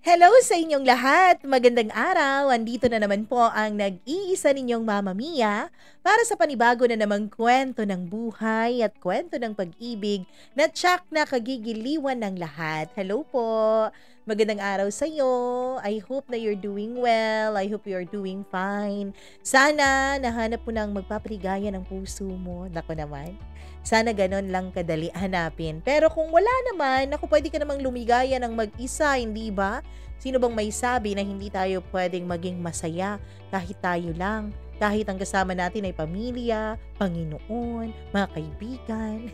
Hello sa inyong lahat! Magandang araw! Andito na naman po ang nag-iisa ninyong Mama Mia para sa panibago na namang kwento ng buhay at kwento ng pag-ibig na tsak na kagigiliwan ng lahat. Hello po! Magandang araw sa iyo. I hope na you're doing well. I hope you're doing fine. Sana nahanap mo ng magpapaligaya ng puso mo. Nako naman. Sana ganon lang kadali hanapin. Pero kung wala naman, ako pwede ka namang lumigaya ng mag-isa, hindi ba? Sino bang may sabi na hindi tayo pwedeng maging masaya kahit tayo lang? Kahit ang kasama natin ay pamilya, Panginoon, mga kaibigan.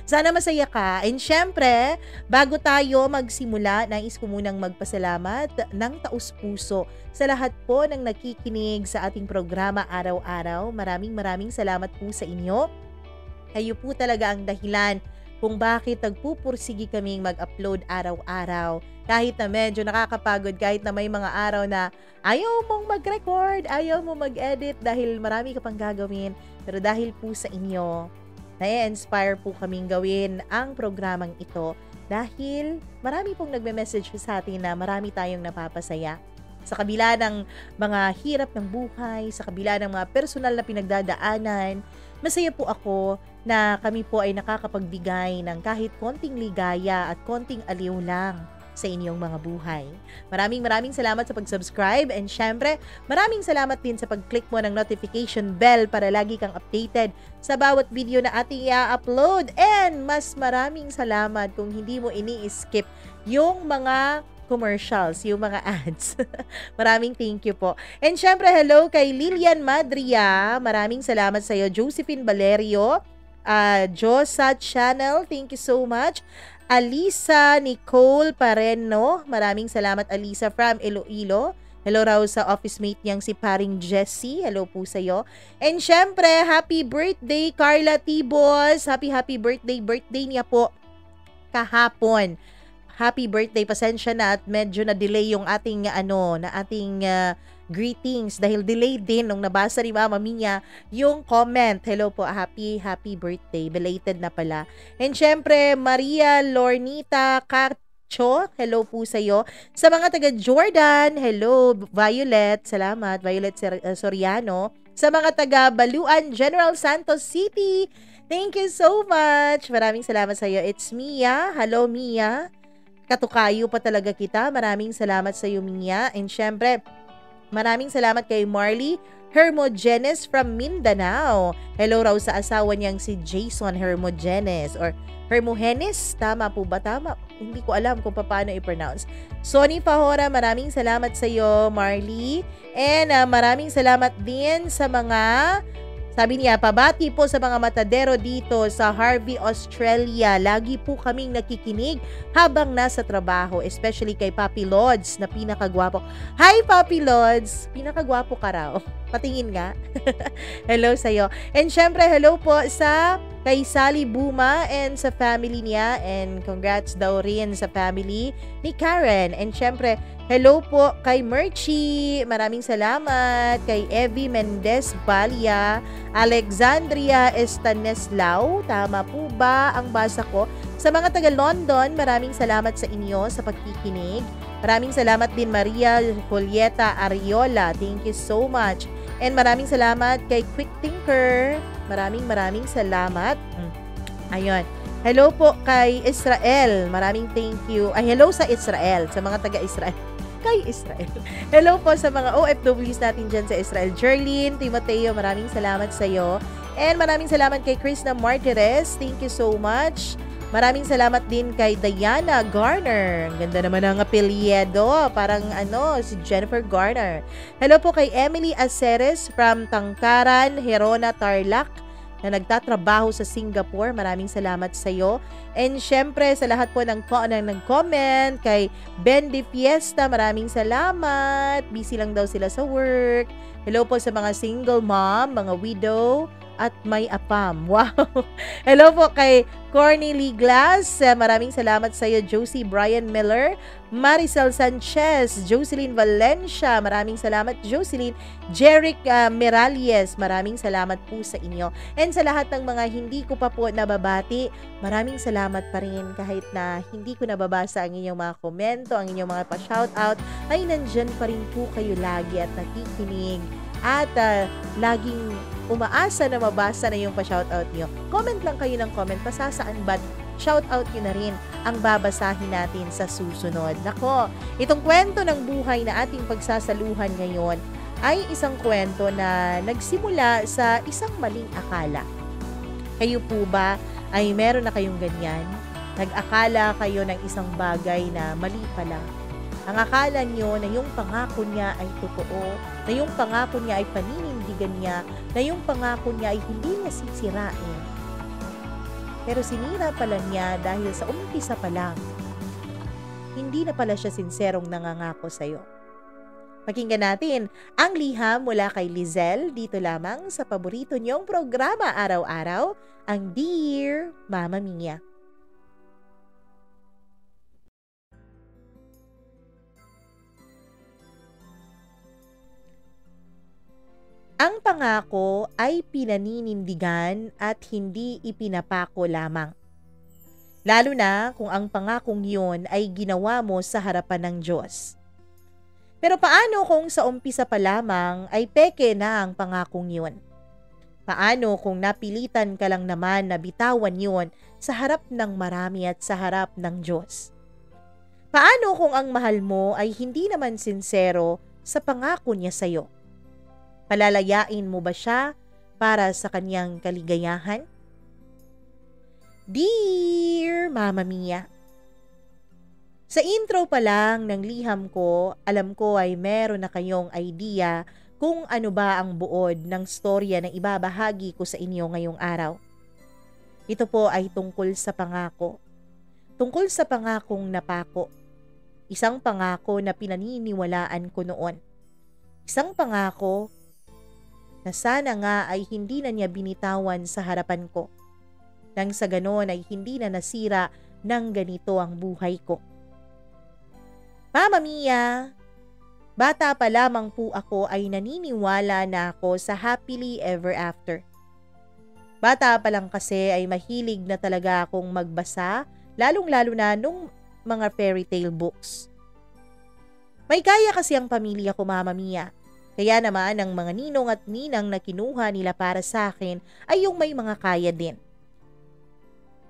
Sana masaya ka. And syempre, bago tayo magsimula, nais ko munang magpasalamat ng taus-puso sa lahat po ng nakikinig sa ating programa araw-araw. Maraming salamat po sa inyo. Kayo po talaga ang dahilan kung bakit nagpupursigi kaming mag-upload araw-araw. Kahit na medyo nakakapagod, kahit na may mga araw na ayaw mong mag-record, ayaw mong mag-edit dahil marami ka pang gagawin. Pero dahil po sa inyo, na-inspire po kaming gawin ang programang ito dahil marami pong nagme-message sa atin na marami tayong napapasaya. Sa kabila ng mga hirap ng buhay, sa kabila ng mga personal na pinagdadaanan, masaya po ako na kami po ay nakakapagbigay ng kahit konting ligaya at konting aliw lang sa inyong mga buhay. Maraming salamat sa pag-subscribe and syempre, maraming salamat din sa pag-click mo ng notification bell para lagi kang updated sa bawat video na ating i-upload. And mas maraming salamat kung hindi mo ini-skip yung mga commercials, yung mga ads. Maraming thank you po. And syempre, hello kay Lilian Madria. Maraming salamat sa iyo. Josephine Valerio, Josa Channel, thank you so much. Alisa Nicole Pareno, maraming salamat Alisa from Iloilo. Hello raw sa office mate niyang si paring Jessie. Hello po sa iyo. And syempre, happy birthday Carla Tibos. Happy birthday. Birthday niya po kahapon. Happy birthday. Pasensya na at medyo na-delay yung ating greetings dahil delayed din nung nabasa ni Mama Mia yung comment. Hello po, happy birthday. Belated na pala. And syempre, Maria Lornita Carcho, hello po sa iyo. Sa mga taga Jordan, hello. Violet, salamat. Violet Soriano. Sa mga taga Baluan, General Santos City, thank you so much. Maraming salamat sa iyo. It's Mia. Hello, Mia. Katukayo pa talaga kita. Maraming salamat sa iyo, Mia. And syempre, maraming salamat kay Marley Hermogenes from Mindanao. Hello raw sa asawa niyang si Jason Hermogenes or Hermogenes. Tama po ba? Tama. Hindi ko alam kung paano i-pronounce. Sonny Fahora, maraming salamat sa iyo, Marley. And maraming salamat din sa mga, sabi niya, pabati po sa mga matadero dito sa Harvey, Australia. Lagi po kaming nakikinig habang nasa trabaho, especially kay Papi Lods na pinakagwapo. Hi Papi Lods! Pinakagwapo ka raw. Patingin nga. Hello sa'yo. And syempre, hello po sa kay Sally Buma and sa family niya. And congrats daw rin sa family ni Karen. And syempre, hello po kay Merchie. Maraming salamat. Kay Evie Mendez Balia. Alexandria Estanislao. Tama po ba ang basa ko? Sa mga taga London, maraming salamat sa inyo sa pagkikinig. Maraming salamat din Maria Julieta Ariola. Thank you so much. And maraming salamat kay Quick Thinker. Maraming salamat. Ayun. Hello po kay Israel. Maraming thank you. Ay, hello sa Israel. Sa mga taga-Israel. Kay Israel. Hello po sa mga OFWs natin dyan sa Israel. Jerlyn, Timoteo, maraming salamat sa iyo. And maraming salamat kay Krishna Martires. Thank you so much. Maraming salamat din kay Diana Garner. Ang ganda naman ang apelyido. Parang si Jennifer Garner. Hello po kay Emily Aceres from Tangkaran, Herona, Tarlac na nagtatrabaho sa Singapore. Maraming salamat sa iyo. And syempre sa lahat po ng nag-comment kay Ben De Fiesta. Maraming salamat. Busy lang daw sila sa work. Hello po sa mga single mom, mga widow, at may apam. Wow! Hello po kay Cornelie Glass. Maraming salamat sa iyo, Josie Brian Miller, Maricel Sanchez, Jocelyn Valencia. Maraming salamat, Jocelyn. Jeric Miralles. Maraming salamat po sa inyo. And sa lahat ng mga hindi ko pa po nababati, maraming salamat pa rin kahit na hindi ko nababasa ang inyong mga komento, ang inyong mga pa-shoutout, ay nandyan pa rin po kayo lagi at nakikinig. At laging umaasa na mabasa na yung pa-shoutout nyo. Comment lang kayo ng comment, pasasaan ba't shoutout nyo na rin ang babasahin natin sa susunod. Nako, itong kwento ng buhay na ating pagsasaluhan ngayon ay isang kwento na nagsimula sa isang maling akala. Kayo po ba ay meron na kayong ganyan? Nag-akala kayo ng isang bagay na mali pala. Ang akala nyo na yung pangako niya ay totoo, na yung pangako niya ay paninindigan niya, na yung pangako niya ay hindi niya sisirain. Pero sinira pala niya dahil sa umpisa pa lang, hindi na pala siya sinserong nangangako sa'yo. Pakinggan natin ang liham mula kay Lizelle dito lamang sa paborito niyong programa araw-araw, ang Dear Mama Mia. Ang pangako ay pinaninindigan at hindi ipinapako lamang. Lalo na kung ang pangakong yun ay ginawa mo sa harapan ng Diyos. Pero paano kung sa umpisa pa lamang ay peke na ang pangakong yun? Paano kung napilitan ka lang naman na bitawan yun sa harap ng marami at sa harap ng Diyos? Paano kung ang mahal mo ay hindi naman sincero sa pangako niya sa'yo? Palalayain mo ba siya para sa kanyang kaligayahan? Dear Mama Mia, sa intro pa lang ng liham ko, alam ko ay meron na kayong idea kung ano ba ang buod ng storya na ibabahagi ko sa inyo ngayong araw. Ito po ay tungkol sa pangako. Tungkol sa pangakong napako. Isang pangako na pinaniniwalaan ko noon. Isang pangako na sana nga ay hindi na niya binitawan sa harapan ko. Nang sa ganon ay hindi na nasira ng ganito ang buhay ko. Mama Mia, bata pa lamang po ako ay naniniwala na ako sa happily ever after. Bata pa lang kasi ay mahilig na talaga akong magbasa, lalong-lalo na nung mga fairy tale books. May kaya kasi ang pamilya ko, Mama Mia. Kaya naman ang mga ninong at ninang na kinuha nila para sa akin ay yung may mga kaya din.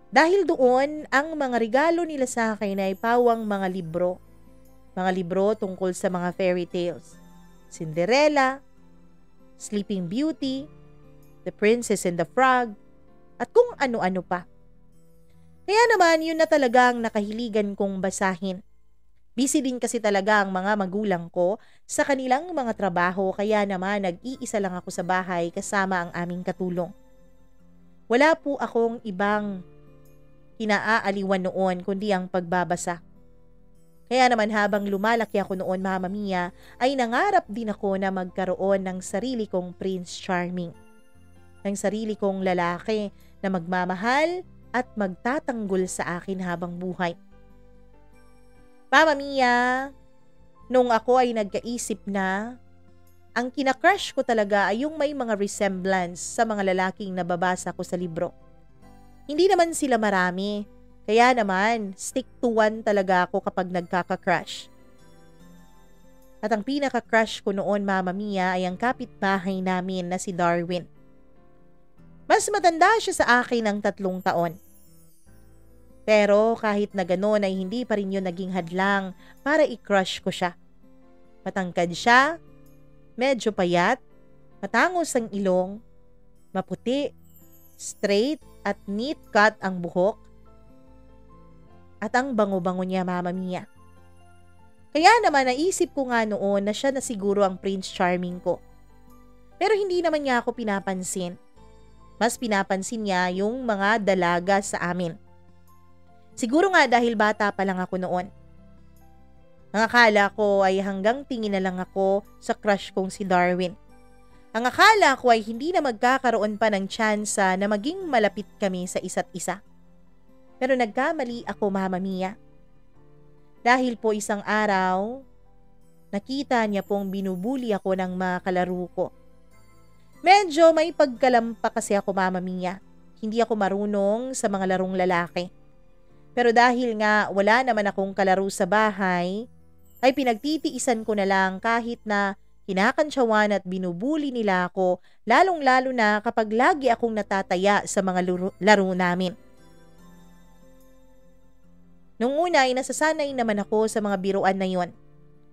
Dahil doon, ang mga regalo nila sa akin ay pawang mga libro. Mga libro tungkol sa mga fairy tales. Cinderella, Sleeping Beauty, The Princess and the Frog, at kung ano-ano pa. Kaya naman yun na talagang nakahiligan kong basahin. Busy din kasi talaga ang mga magulang ko sa kanilang mga trabaho kaya naman nag-iisa lang ako sa bahay kasama ang aming katulong. Wala po akong ibang kinaaaliwan noon kundi ang pagbabasa. Kaya naman habang lumalaki ako noon, Mama Mia, ay nangarap din ako na magkaroon ng sarili kong Prince Charming. Ng sarili kong lalaki na magmamahal at magtatanggol sa akin habang buhay. Mama Mia, nung ako ay nagkaisip na, ang kinakrush ko talaga ay yung may mga resemblance sa mga lalaking nababasa ko sa libro. Hindi naman sila marami, kaya naman stick to one talaga ako kapag nagkaka-crush. At ang pinaka-crush ko noon, Mama Mia, ay ang kapitbahay namin na si Darwin. Mas matanda siya sa akin ng 3 taon. Pero kahit na gano'n ay hindi pa rin yun naging hadlang para i-crush ko siya. Matangkad siya, medyo payat, matangos ang ilong, maputi, straight at neat cut ang buhok, at ang bango-bango niya, Mama Mia. Kaya naman naisip ko nga noon na siya na siguro ang Prince Charming ko. Pero hindi naman niya ako pinapansin. Mas pinapansin niya yung mga dalaga sa amin. Siguro nga dahil bata pa lang ako noon. Ang akala ko ay hanggang tingin na lang ako sa crush kong si Darwin. Ang akala ko ay hindi na magkakaroon pa ng tsansa na maging malapit kami sa isa't isa. Pero nagkamali ako, Mama Mia. Dahil po isang araw, nakita niya pong binubuli ako ng mga kalaro ko. Medyo may pagkalampa kasi ako, Mama Mia. Hindi ako marunong sa mga larong lalaki. Pero dahil nga wala naman akong kalaro sa bahay, ay pinagtitiisan ko na lang kahit na kinakantsawan at binubuli nila ako, lalong-lalo na kapag lagi akong natataya sa mga laro namin. Nung una ay nasasanay naman ako sa mga biruan na yon.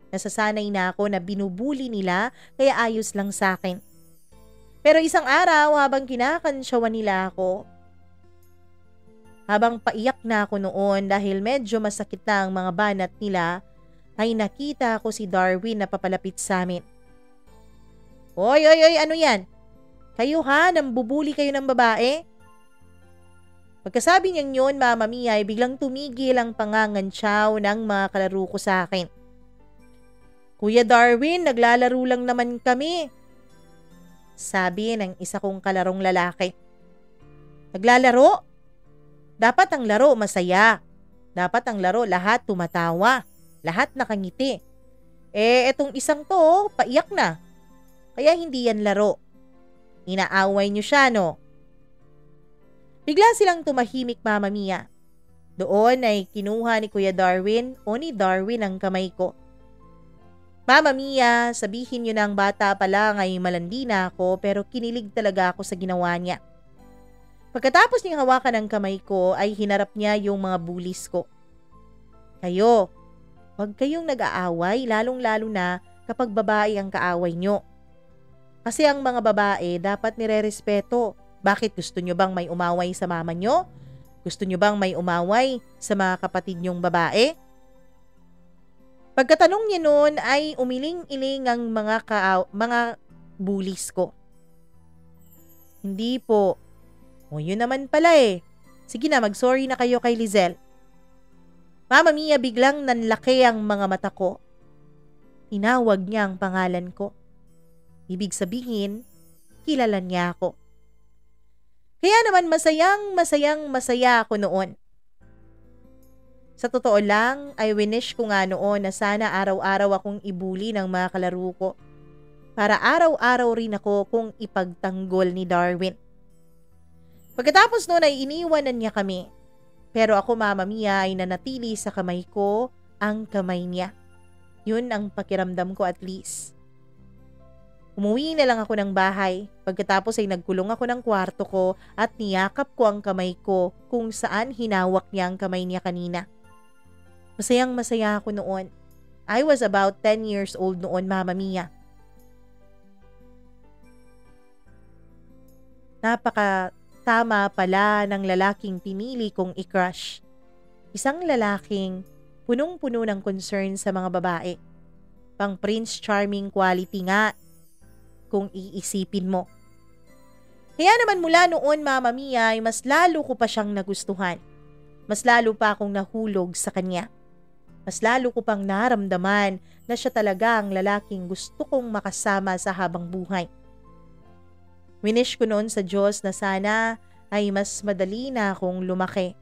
Nasasanay na ako na binubuli nila kaya ayos lang sa akin. Pero isang araw habang kinakantsawan nila ako, habang paiyak na ako noon dahil medyo masakit na ang mga banat nila, ay nakita ko si Darwin na papalapit sa amin. Oy, ano yan? Kayo ha, nambubuli kayo ng babae? Pagkasabi niyang yun, Mama Mia, ay biglang tumigil ang pangangantsaw ng mga kalaro ko sa akin. Kuya Darwin, naglalaro lang naman kami, sabi ng isa kong kalarong lalaki. Naglalaro? Dapat ang laro masaya. Dapat ang laro lahat tumatawa. Lahat nakangiti. Etong isang to, paiyak na. Kaya hindi yan laro. Inaaway niyo siya, no? Bigla silang tumahimik, Mama Mia. Doon ay kinuha ni Kuya Darwin o ni Darwin ang kamay ko. Mama Mia, sabihin niyo na ang bata pa lang ay malandi na ako pero kinilig talaga ako sa ginawa niya. Pagkatapos niyang hawakan ang kamay ko ay hinarap niya yung mga bullies ko. Kayo, huwag kayong nag-aaway lalong-lalo na kapag babae ang kaaway niyo. Kasi ang mga babae dapat nire-respeto. Bakit gusto nyo bang may umaway sa mama nyo? Gusto nyo bang may umaway sa mga kapatid nyong babae? Pagkatanong niya noon ay umiling-iling ang mga bullies ko. Hindi po. O yun naman pala eh. Sige na, mag-sorry na kayo kay Lizelle. Mama Mia, biglang nanlaki ang mga mata ko. Tinawag niya ang pangalan ko. Ibig sabihin, kilala niya ako. Kaya naman masaya ako noon. Sa totoo lang, ay winish ko nga noon na sana araw-araw akong ibuli ng mga kalaro ko. Para araw-araw rin ako kung ipagtanggol ni Darwin. Pagkatapos noon ay iniwanan niya kami. Pero ako, Mama Mia, ay nanatili sa kamay ko ang kamay niya. Yun ang pakiramdam ko at least. Umuwi na lang ako ng bahay. Pagkatapos ay nagkulong ako ng kwarto ko at niyakap ko ang kamay ko kung saan hinawak niya ang kamay niya kanina. Masayang-masaya ako noon. I was about 10 years old noon, Mama Mia. Napaka-tama pala ng lalaking pinili kong i-crush. Isang lalaking punong-puno ng concern sa mga babae. Pang Prince Charming quality nga kung iisipin mo. Kaya naman mula noon, Mama Mia, ay mas lalo ko pa siyang nagustuhan. Mas lalo pa akong nahulog sa kanya. Mas lalo ko pang naramdaman na siya talaga ang lalaking gusto kong makasama sa habang buhay. Winish ko noon sa Diyos na sana ay mas madali na akong lumaki.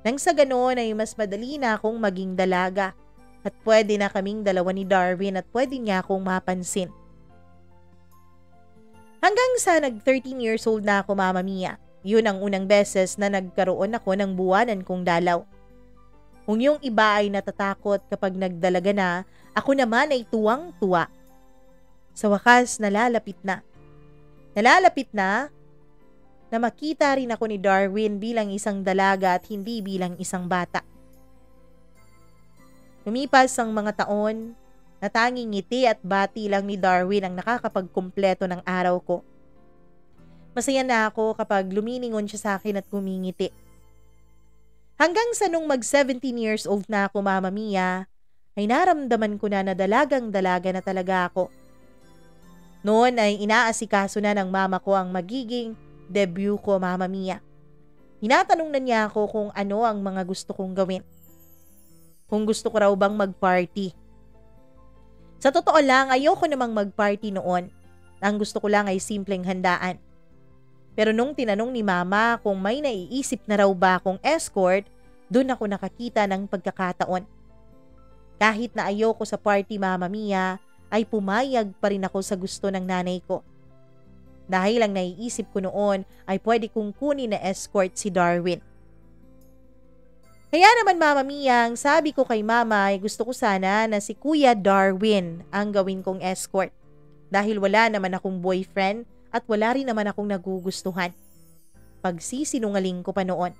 Nang sa ganoon ay mas madali na akong maging dalaga at pwede na kaming dalawa ni Darwin at pwede niya akong mapansin. Hanggang sa nag-13 years old na ako, Mama Mia, yun ang unang beses na nagkaroon ako ng buwanan kong dalaw. Kung yung iba ay natatakot kapag nagdalaga na, ako naman ay tuwang-tuwa. Sa wakas, nalalapit na. Nalalapit na makita rin ako ni Darwin bilang isang dalaga at hindi bilang isang bata. Lumipas ang mga taon, na tanging ngiti at bati lang ni Darwin ang nakakapagkumpleto ng araw ko. Masaya na ako kapag lumilingon siya sa akin at kumingiti. Hanggang sa nung mag-17 years old na ako, Mama Mia, ay naramdaman ko na dalagang-dalaga na talaga ako. Noon ay inaasikaso na ng mama ko ang magiging debut ko, Mama Mia. Tinatanong na niya ako kung ano ang mga gusto kong gawin. Kung gusto ko raw bang mag-party. Sa totoo lang, ayoko namang mag-party noon. Ang gusto ko lang ay simpleng handaan. Pero nung tinanong ni Mama kung may naiisip na raw ba akong escort, dun ako nakakita ng pagkakataon. Kahit na ayoko sa party, Mama Mia, ay pumayag pa rin ako sa gusto ng nanay ko. Dahil ang naiisip ko noon ay pwede kong kunin na escort si Darwin. Kaya naman, Mama Mia, ang sabi ko kay Mama ay gusto ko sana na si Kuya Darwin ang gawin kong escort. Dahil wala naman akong boyfriend at wala rin naman akong nagugustuhan. Pagsisinungaling ko pa noon.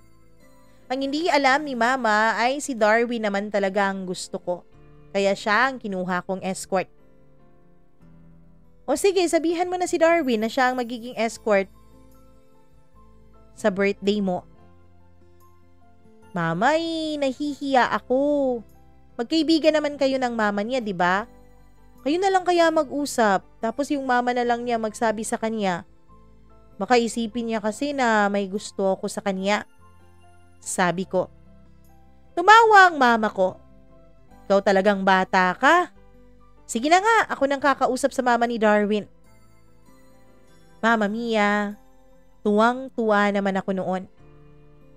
Ang hindi alam ni Mama ay si Darwin naman talaga ang gusto ko. Kaya siya ang kinuha kong escort. O sige, sabihan mo na si Darwin na siya ang magiging escort sa birthday mo. Mama, nahihiya ako. Magkaibigan naman kayo ng mama niya, di ba? Kayo na lang kaya mag-usap, tapos yung mama na lang niya magsabi sa kanya. Baka isipin niya kasi na may gusto ako sa kanya. Sabi ko. Tumawa ang mama ko. Ikaw talagang bata ka. Sige na nga, ako nang kakausap sa mama ni Darwin. Mama Mia, tuwang-tuwa naman ako noon.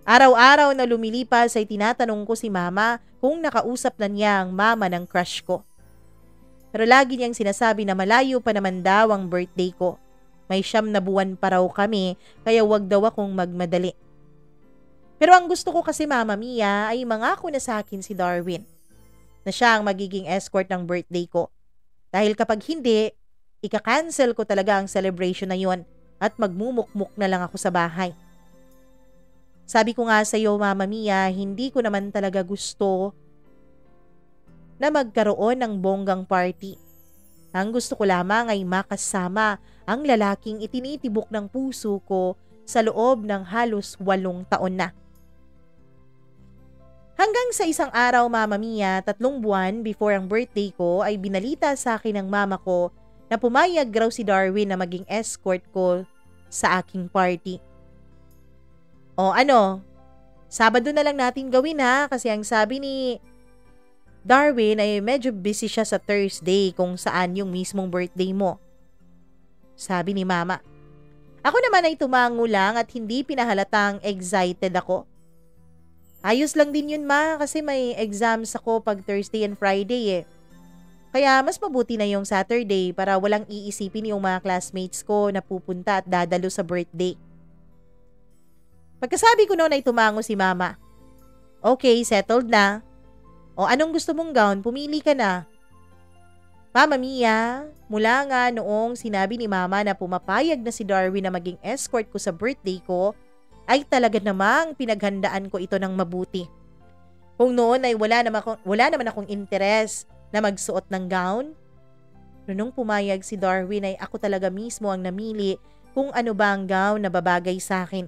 Araw-araw na lumilipas ay tinatanong ko si Mama kung nakausap na niya ang mama ng crush ko. Pero lagi niyang sinasabi na malayo pa naman daw ang birthday ko. May 9 na buwan pa raw kami, kaya wag daw akong magmadali. Pero ang gusto ko kasi, Mama Mia, ay mangako na sa akin si Darwin na siya ang magiging escort ng birthday ko. Dahil kapag hindi, ika-cancel ko talaga ang celebration na yon at magmumukmuk na lang ako sa bahay. Sabi ko nga sa iyo, Mama Mia, hindi ko naman talaga gusto na magkaroon ng bonggang party. Ang gusto ko lamang ay makasama ang lalaking itinitibok ng puso ko sa loob ng halos 8 taon na. Hanggang sa isang araw, Mama Mia, 3 buwan before ang birthday ko ay binalita sa akin ng mama ko na pumayag raw si Darwin na maging escort ko sa aking party. O ano, Sabado na lang natin gawin ha, kasi ang sabi ni Darwin ay medyo busy siya sa Thursday kung saan yung mismong birthday mo. Sabi ni Mama. Ako naman ay tumango lang at hindi pinahalatang excited ako. Ayos lang din yun, Ma, kasi may exams ako pag Thursday and Friday eh. Kaya mas mabuti na yung Saturday para walang iisipin yung mga classmates ko na pupunta at dadalo sa birthday. Pagkasabi ko noon ay tumango si Mama. Okay, settled na. O anong gusto mong gown? Pumili ka na. Mama Mia, mula nga noong sinabi ni Mama na pumapayag na si Darwin na maging escort ko sa birthday ko, ay talaga namang pinaghandaan ko ito ng mabuti. Kung noon ay wala naman akong interes na magsuot ng gown, nung pumayag si Darwin ay ako talaga mismo ang namili kung ano ba ang gown na babagay sa akin.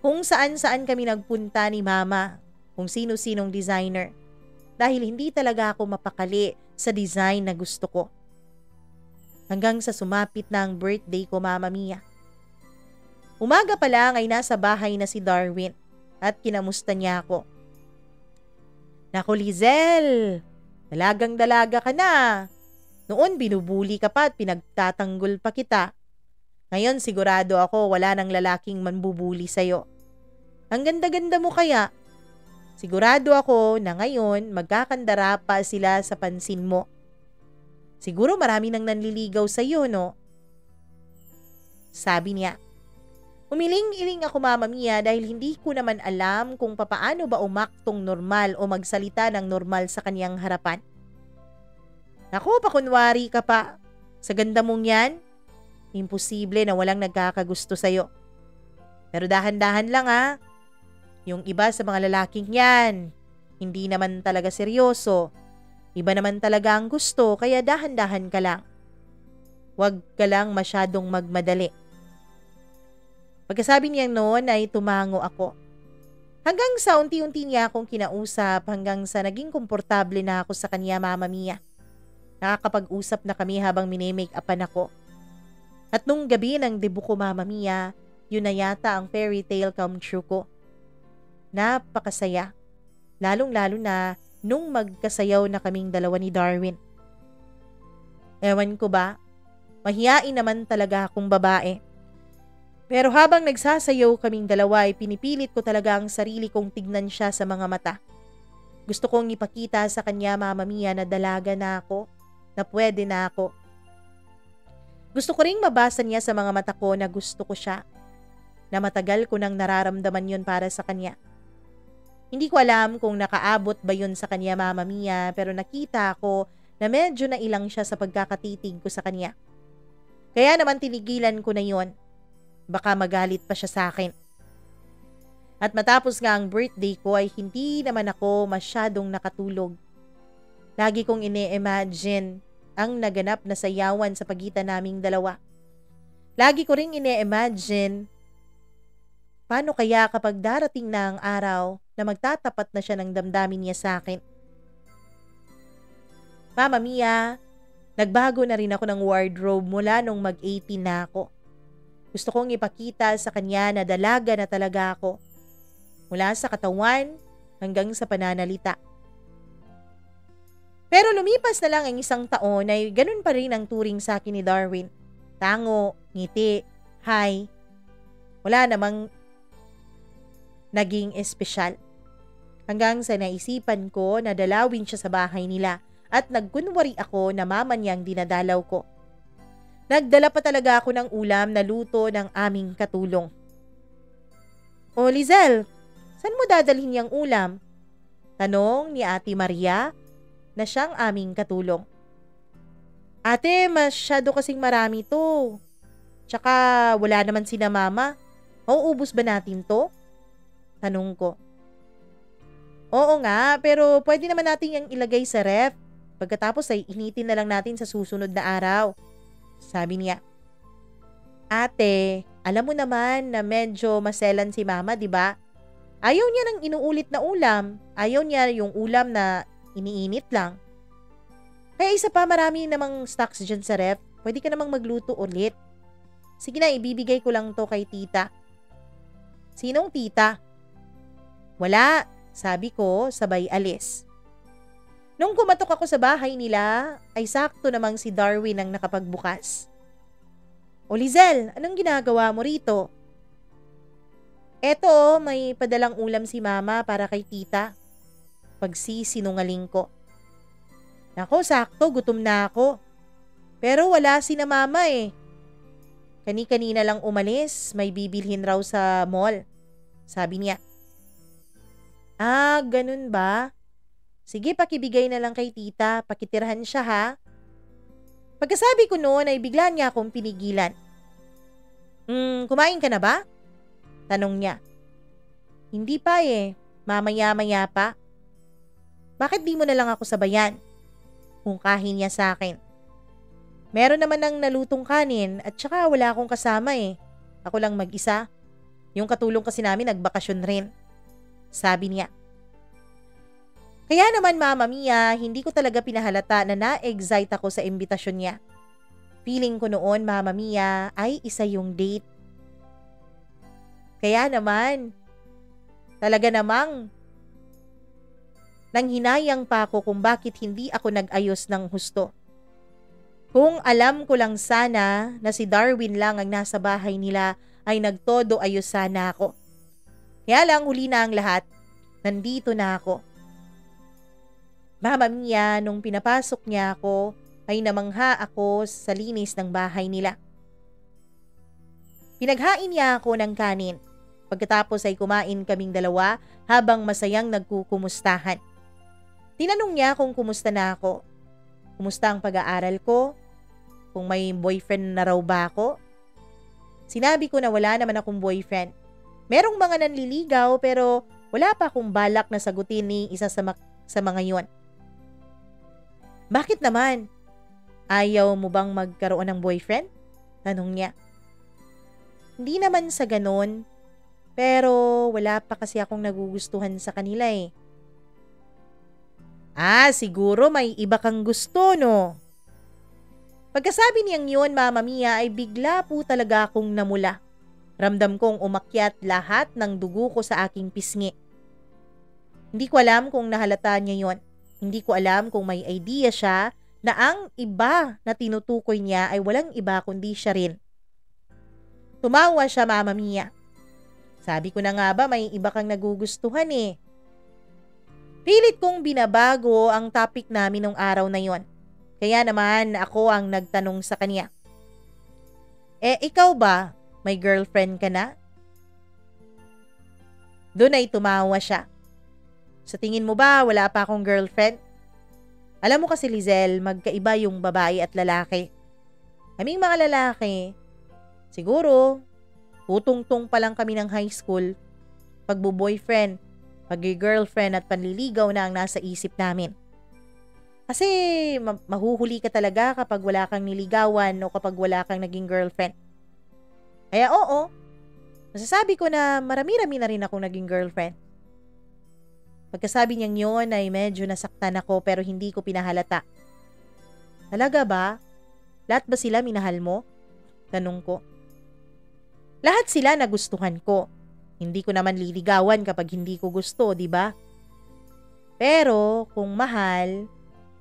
Kung saan-saan kami nagpunta ni Mama, kung sino-sinong designer, dahil hindi talaga ako mapakali sa design na gusto ko. Hanggang sa sumapit na ang birthday ko, Mama Mia. Umaga pa lang ay nasa bahay na si Darwin at kinamusta niya ako. Naku Lizel, dalagang-dalaga ka na. Noon binubuli ka pa at pinagtatanggol pa kita. Ngayon sigurado ako wala nang lalaking manbubuli sa'yo. Ang ganda-ganda mo kaya. Sigurado ako na ngayon magkakandara pa sila sa pansin mo. Siguro marami nang nanliligaw sa'yo, no? Sabi niya. Umiling-iling ako, Mama Mia, dahil hindi ko naman alam kung papaano ba umaktong normal o magsalita ng normal sa kaniyang harapan. Naku, pakunwari ka pa. Sa ganda mong yan, imposible na walang nagkakagusto sa'yo. Pero dahan-dahan lang ha. Yung iba sa mga lalaking yan, hindi naman talaga seryoso. Iba naman talaga ang gusto, kaya dahan-dahan ka lang. Huwag ka lang masyadong magmadali. Pagkasabi niya noon ay tumango ako. Hanggang sa unti-unti niya akong kinausap hanggang sa naging komportable na ako sa kanya, Mama Mia. Nakakapag-usap na kami habang minimake-upan ako. At nung gabi ng debut ko, Mama Mia, yun na yata ang fairy tale come true ko. Napakasaya. Lalong-lalo na nung magkasayaw na kaming dalawa ni Darwin. Ewan ko ba, Mahiyain naman talaga akong babae. Pero habang nagsasayaw kaming dalawa ay pinipilit ko talaga ang sarili kong tignan siya sa mga mata. Gusto kong ipakita sa kanya, Mama Mia, na dalaga na ako, na pwede na ako. Gusto ko ring mabasa niya sa mga mata ko na gusto ko siya, na matagal ko nang nararamdaman yun para sa kanya. Hindi ko alam kung nakaabot ba yun sa kanya, Mama Mia, pero nakita ko na medyo nailang siya sa pagkakatitig ko sa kanya. Kaya naman tinigilan ko na yun. Baka magalit pa siya sa akin. At matapos nga ang birthday ko ay hindi naman ako masyadong nakatulog. Lagi kong ine-imagine ang naganap na sayawan sa pagitan naming dalawa. Lagi ko ring ine-imagine paano kaya kapag darating na ang araw na magtatapat na siya ng damdamin niya sa akin. Mama Mia, nagbago na rin ako ng wardrobe mula nung mag-18 na ako. Gusto kong ipakita sa kanya na dalaga na talaga ako. Mula sa katawan hanggang sa pananalita. Pero lumipas na lang ang isang taon ay ganun pa rin ang turing sa akin ni Darwin. Tango, ngiti, hi. Wala namang naging espesyal. Hanggang sa naisipan ko na dalawin siya sa bahay nila at nagkunwari ako na mama niyang dinadalaw ko. Nagdala pa talaga ako ng ulam na luto ng aming katulong. O Lizelle, saan mo dadalhin yung ulam? Tanong ni Ate Maria na siyang aming katulong. Ate, masyado kasing marami to. Tsaka wala naman sina mama. Mauubos ba natin to? Tanong ko. Oo nga, pero pwede naman natin yung ilagay sa ref. Pagkatapos ay initin na lang natin sa susunod na araw. Sabi niya. Ate, alam mo naman na medyo maselan si mama, di ba? Ayaw niya ng inuulit na ulam. Ayaw niya yung ulam na iniinit lang. Kaya isa pa, marami namang stocks dyan sa ref. Pwede ka namang magluto ulit. Sige na, ibibigay ko lang to kay tita. Sinong tita? Wala, sabi ko sabay alis. Nung kumatok ako sa bahay nila, ay sakto namang si Darwin ang nakapagbukas. O Lizelle, anong ginagawa mo rito? Eto, may padalang ulam si mama para kay tita. Pagsisinungaling ko. Nako, sakto, gutom na ako. Pero wala si na mama eh. Kani-kanina lang umalis, may bibilhin raw sa mall. Sabi niya. Ah, ganun ba? Sige, pakibigay na lang kay tita, pakitirhan siya ha. Pagkasabi ko noon ay bigla niya akong pinigilan. Kumain ka na ba? Tanong niya. Hindi pa eh, mamaya-maya pa. Bakit di mo na lang ako sabayan? Hungkahin niya sa akin. Meron naman ng nalutong kanin at saka wala akong kasama eh. Ako lang mag-isa. Yung katulong kasi namin nagbakasyon rin. Sabi niya. Kaya naman Mama Mia, hindi ko talaga pinahalata na na-excite ako sa imbitasyon niya. Feeling ko noon Mama Mia ay isa yung date. Kaya naman, talaga namang nanghinayang pa ako kung bakit hindi ako nag-ayos ng husto. Kung alam ko lang sana na si Darwin lang ang nasa bahay nila ay nagtodo ayos sana ako. Kaya lang huli na ang lahat, nandito na ako. Mama Mia, nung pinapasok niya ako, ay namangha ako sa linis ng bahay nila. Pinaghain niya ako ng kanin. Pagkatapos ay kumain kaming dalawa habang masayang nagkukumustahan. Tinanong niya kung kumusta na ako. Kumusta ang pag-aaral ko? Kung may boyfriend na raw ba ako? Sinabi ko na wala naman akong boyfriend. Merong mga nanliligaw pero wala pa akong balak na sagutin ni isa sa mga yon. Bakit naman? Ayaw mo bang magkaroon ng boyfriend? Tanong niya. Hindi naman sa ganon, pero wala pa kasi akong nagugustuhan sa kanila eh. Ah, siguro may iba kang gusto, no? Pagkasabi niyang yun, Mama Mia, ay bigla po talaga akong namula. Ramdam kong umakyat lahat ng dugo ko sa aking pisngi. Hindi ko alam kung nahalata niya yon. Hindi ko alam kung may idea siya na ang iba na tinutukoy niya ay walang iba kundi siya rin. Tumawa siya, Mama Mia. Sabi ko na nga ba may iba kang nagugustuhan eh. Pilit kong binabago ang topic namin nung araw na yon. Kaya naman ako ang nagtanong sa kanya. Ikaw ba? May girlfriend ka na? Doon ay tumawa siya. Sa tingin mo ba wala pa akong girlfriend? Alam mo kasi Lizelle, magkaiba yung babae at lalaki. Kaming mga lalaki, siguro, tutungtong pa lang kami ng high school, pagbo-boyfriend, pag-girlfriend at panliligaw na ang nasa isip namin. Kasi mahuhuli ka talaga kapag wala kang niligawan o kapag wala kang naging girlfriend. Kaya oo, masasabi ko na marami-rami na rin akong naging girlfriend. Pagkasabi niyang yun ay medyo nasaktan ako pero hindi ko pinahalata. Talaga ba? Lahat ba sila minahal mo? Tanong ko. Lahat sila nagustuhan ko. Hindi ko naman liligawan kapag hindi ko gusto, di ba? Pero kung mahal,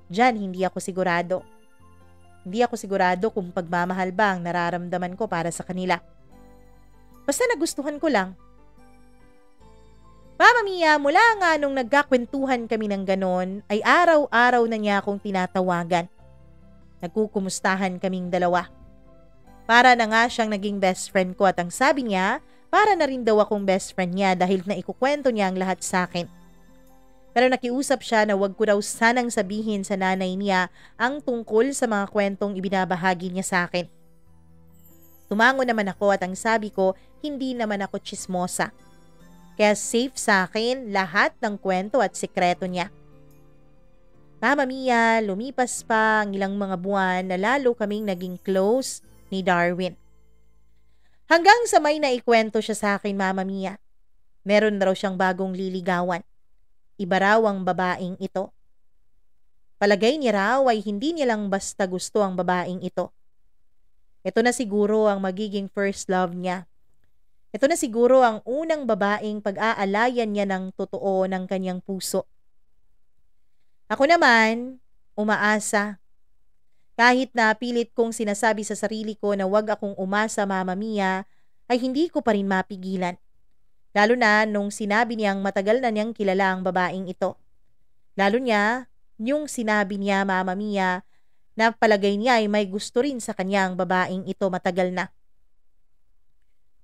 diyan hindi ako sigurado. Hindi ako sigurado kung pagmamahal ba ang nararamdaman ko para sa kanila. Basta nagustuhan ko lang. Mama Mia, mula nga nung nagkakwentuhan kami ng ganon, ay araw-araw na niya akong tinatawagan. Nagkukumustahan kaming dalawa. Para na nga siyang naging best friend ko at ang sabi niya, para na rin daw akong best friend niya dahil naikukwento niya ang lahat sa akin. Pero nakiusap siya na wag ko raw sanang sabihin sa nanay niya ang tungkol sa mga kwentong ibinabahagi niya sa akin. Tumango naman ako at ang sabi ko, hindi naman ako tsismosa. Kaya safe sa akin lahat ng kwento at sikreto niya. Mama Mia, lumipas pa ang ilang mga buwan na lalo kaming naging close ni Darwin. Hanggang sa may naikwento siya sa akin, Mama Mia. Meron raw siyang bagong liligawan. Iba raw ang babaeng ito. Palagay niya raw ay hindi niya lang basta gusto ang babaeng ito. Ito na siguro ang magiging first love niya. Ito na siguro ang unang babaeng pag-aalayan niya ng totoo ng kanyang puso. Ako naman, umaasa. Kahit na pilit kong sinasabi sa sarili ko na wag akong umasa, Mama Mia, ay hindi ko pa rin mapigilan. Lalo na nung sinabi niyang matagal na niyang kilala ang babaeng ito. Lalo niya, yung sinabi niya, Mama Mia, na palagay niya ay may gusto rin sa kanyang babaeng ito matagal na.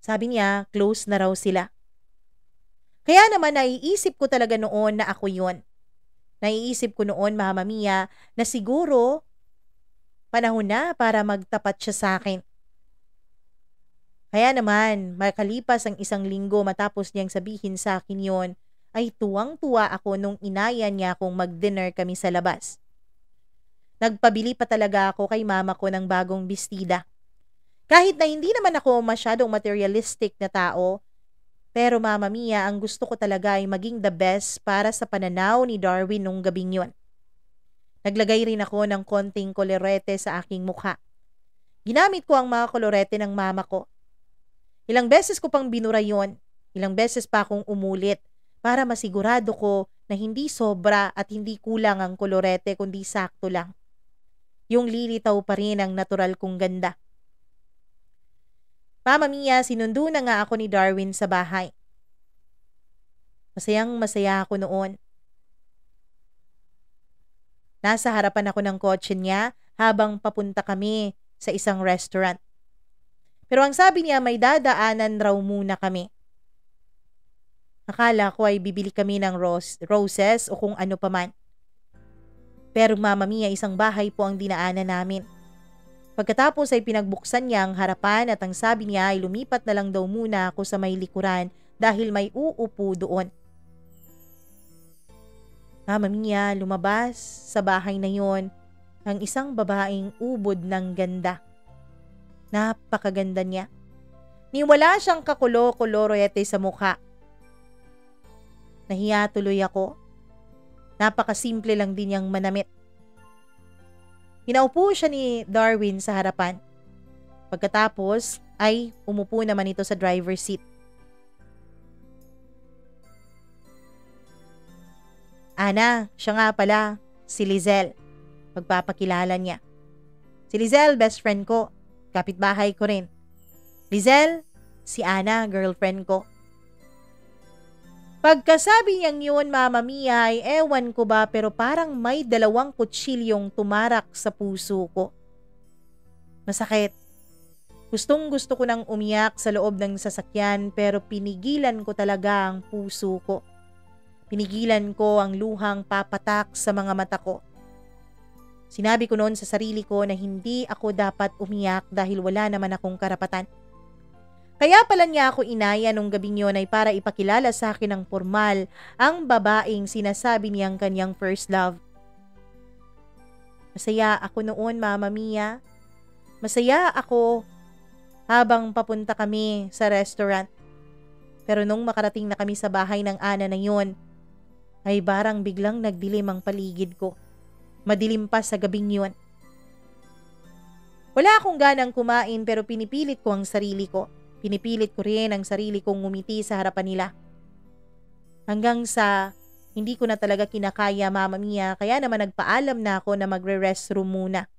Sabi niya, close na raw sila. Kaya naman naiisip ko talaga noon na ako yun. Naiisip ko noon, Mama Mia, na siguro panahon na para magtapat siya sa akin. Kaya naman, makalipas ang 1 linggo matapos niyang sabihin sa akin yon, ay tuwang-tuwa ako nung inaya niya akong mag-dinner kami sa labas. Nagpabili pa talaga ako kay mama ko ng bagong bestida. Kahit na hindi naman ako masyadong materialistic na tao, pero Mama Mia, ang gusto ko talaga ay maging the best para sa pananaw ni Darwin nung gabing yon. Naglagay rin ako ng konting kolorete sa aking mukha. Ginamit ko ang mga kolorete ng mama ko. Ilang beses ko pang binura yon, ilang beses pa akong umulit para masigurado ko na hindi sobra at hindi kulang ang kolorete kundi sakto lang. Yung lilitaw pa rin ang natural kong ganda. Mama Mia, sinundo na nga ako ni Darwin sa bahay. Masayang-masaya ako noon. Nasa harapan ako ng kotse niya habang papunta kami sa isang restaurant. Pero ang sabi niya may dadaanan raw muna kami. Akala ko ay bibili kami ng roses o kung ano paman. Pero Mama Mia, isang bahay po ang dinaanan namin. Pagkatapos ay pinagbuksan niya ang harapan at ang sabi niya ay lumipat na lang daw muna ako sa may likuran dahil may uupo doon. Mama Mia, lumabas sa bahay na yon ang isang babaeng ubod ng ganda. Napakaganda niya. Niwala siyang kakulo-kolorete sa mukha. Nahiya tuloy ako. Napakasimple lang din niyang manamit. Pinaupo siya ni Darwin sa harapan. Pagkatapos ay umupo naman ito sa driver's seat. Ana, siya nga pala, si Lizelle. Pagpapakilala niya. Si Lizelle, best friend ko. Kapitbahay ko rin. Lizelle, si Ana, girlfriend ko. Pagkasabi niyang yun, Mama Mia, ay ewan ko ba pero parang may 2 kutsilyong tumarak sa puso ko. Masakit. Gustong gusto ko nang umiyak sa loob ng sasakyan pero pinigilan ko talaga ang puso ko. Pinigilan ko ang luhang papatak sa mga mata ko. Sinabi ko noon sa sarili ko na hindi ako dapat umiyak dahil wala naman akong karapatan. Kaya pala niya ako inaya nung gabing yun ay para ipakilala sa akin ng formal ang babaeng sinasabi niyang kanyang first love. Masaya ako noon, Mama Mia. Masaya ako habang papunta kami sa restaurant. Pero nung makarating na kami sa bahay ng Ana na yun, ay barang biglang nagdilim ang paligid ko. Madilim pa sa gabing yun. Wala akong ganang kumain pero pinipilit ko ang sarili ko. Pinipilit ko rin ang sarili kong ngumiti sa harapan nila. Hanggang sa hindi ko na talaga kinakaya, Mama Mia, kaya naman nagpaalam na ako na magre-restroom muna.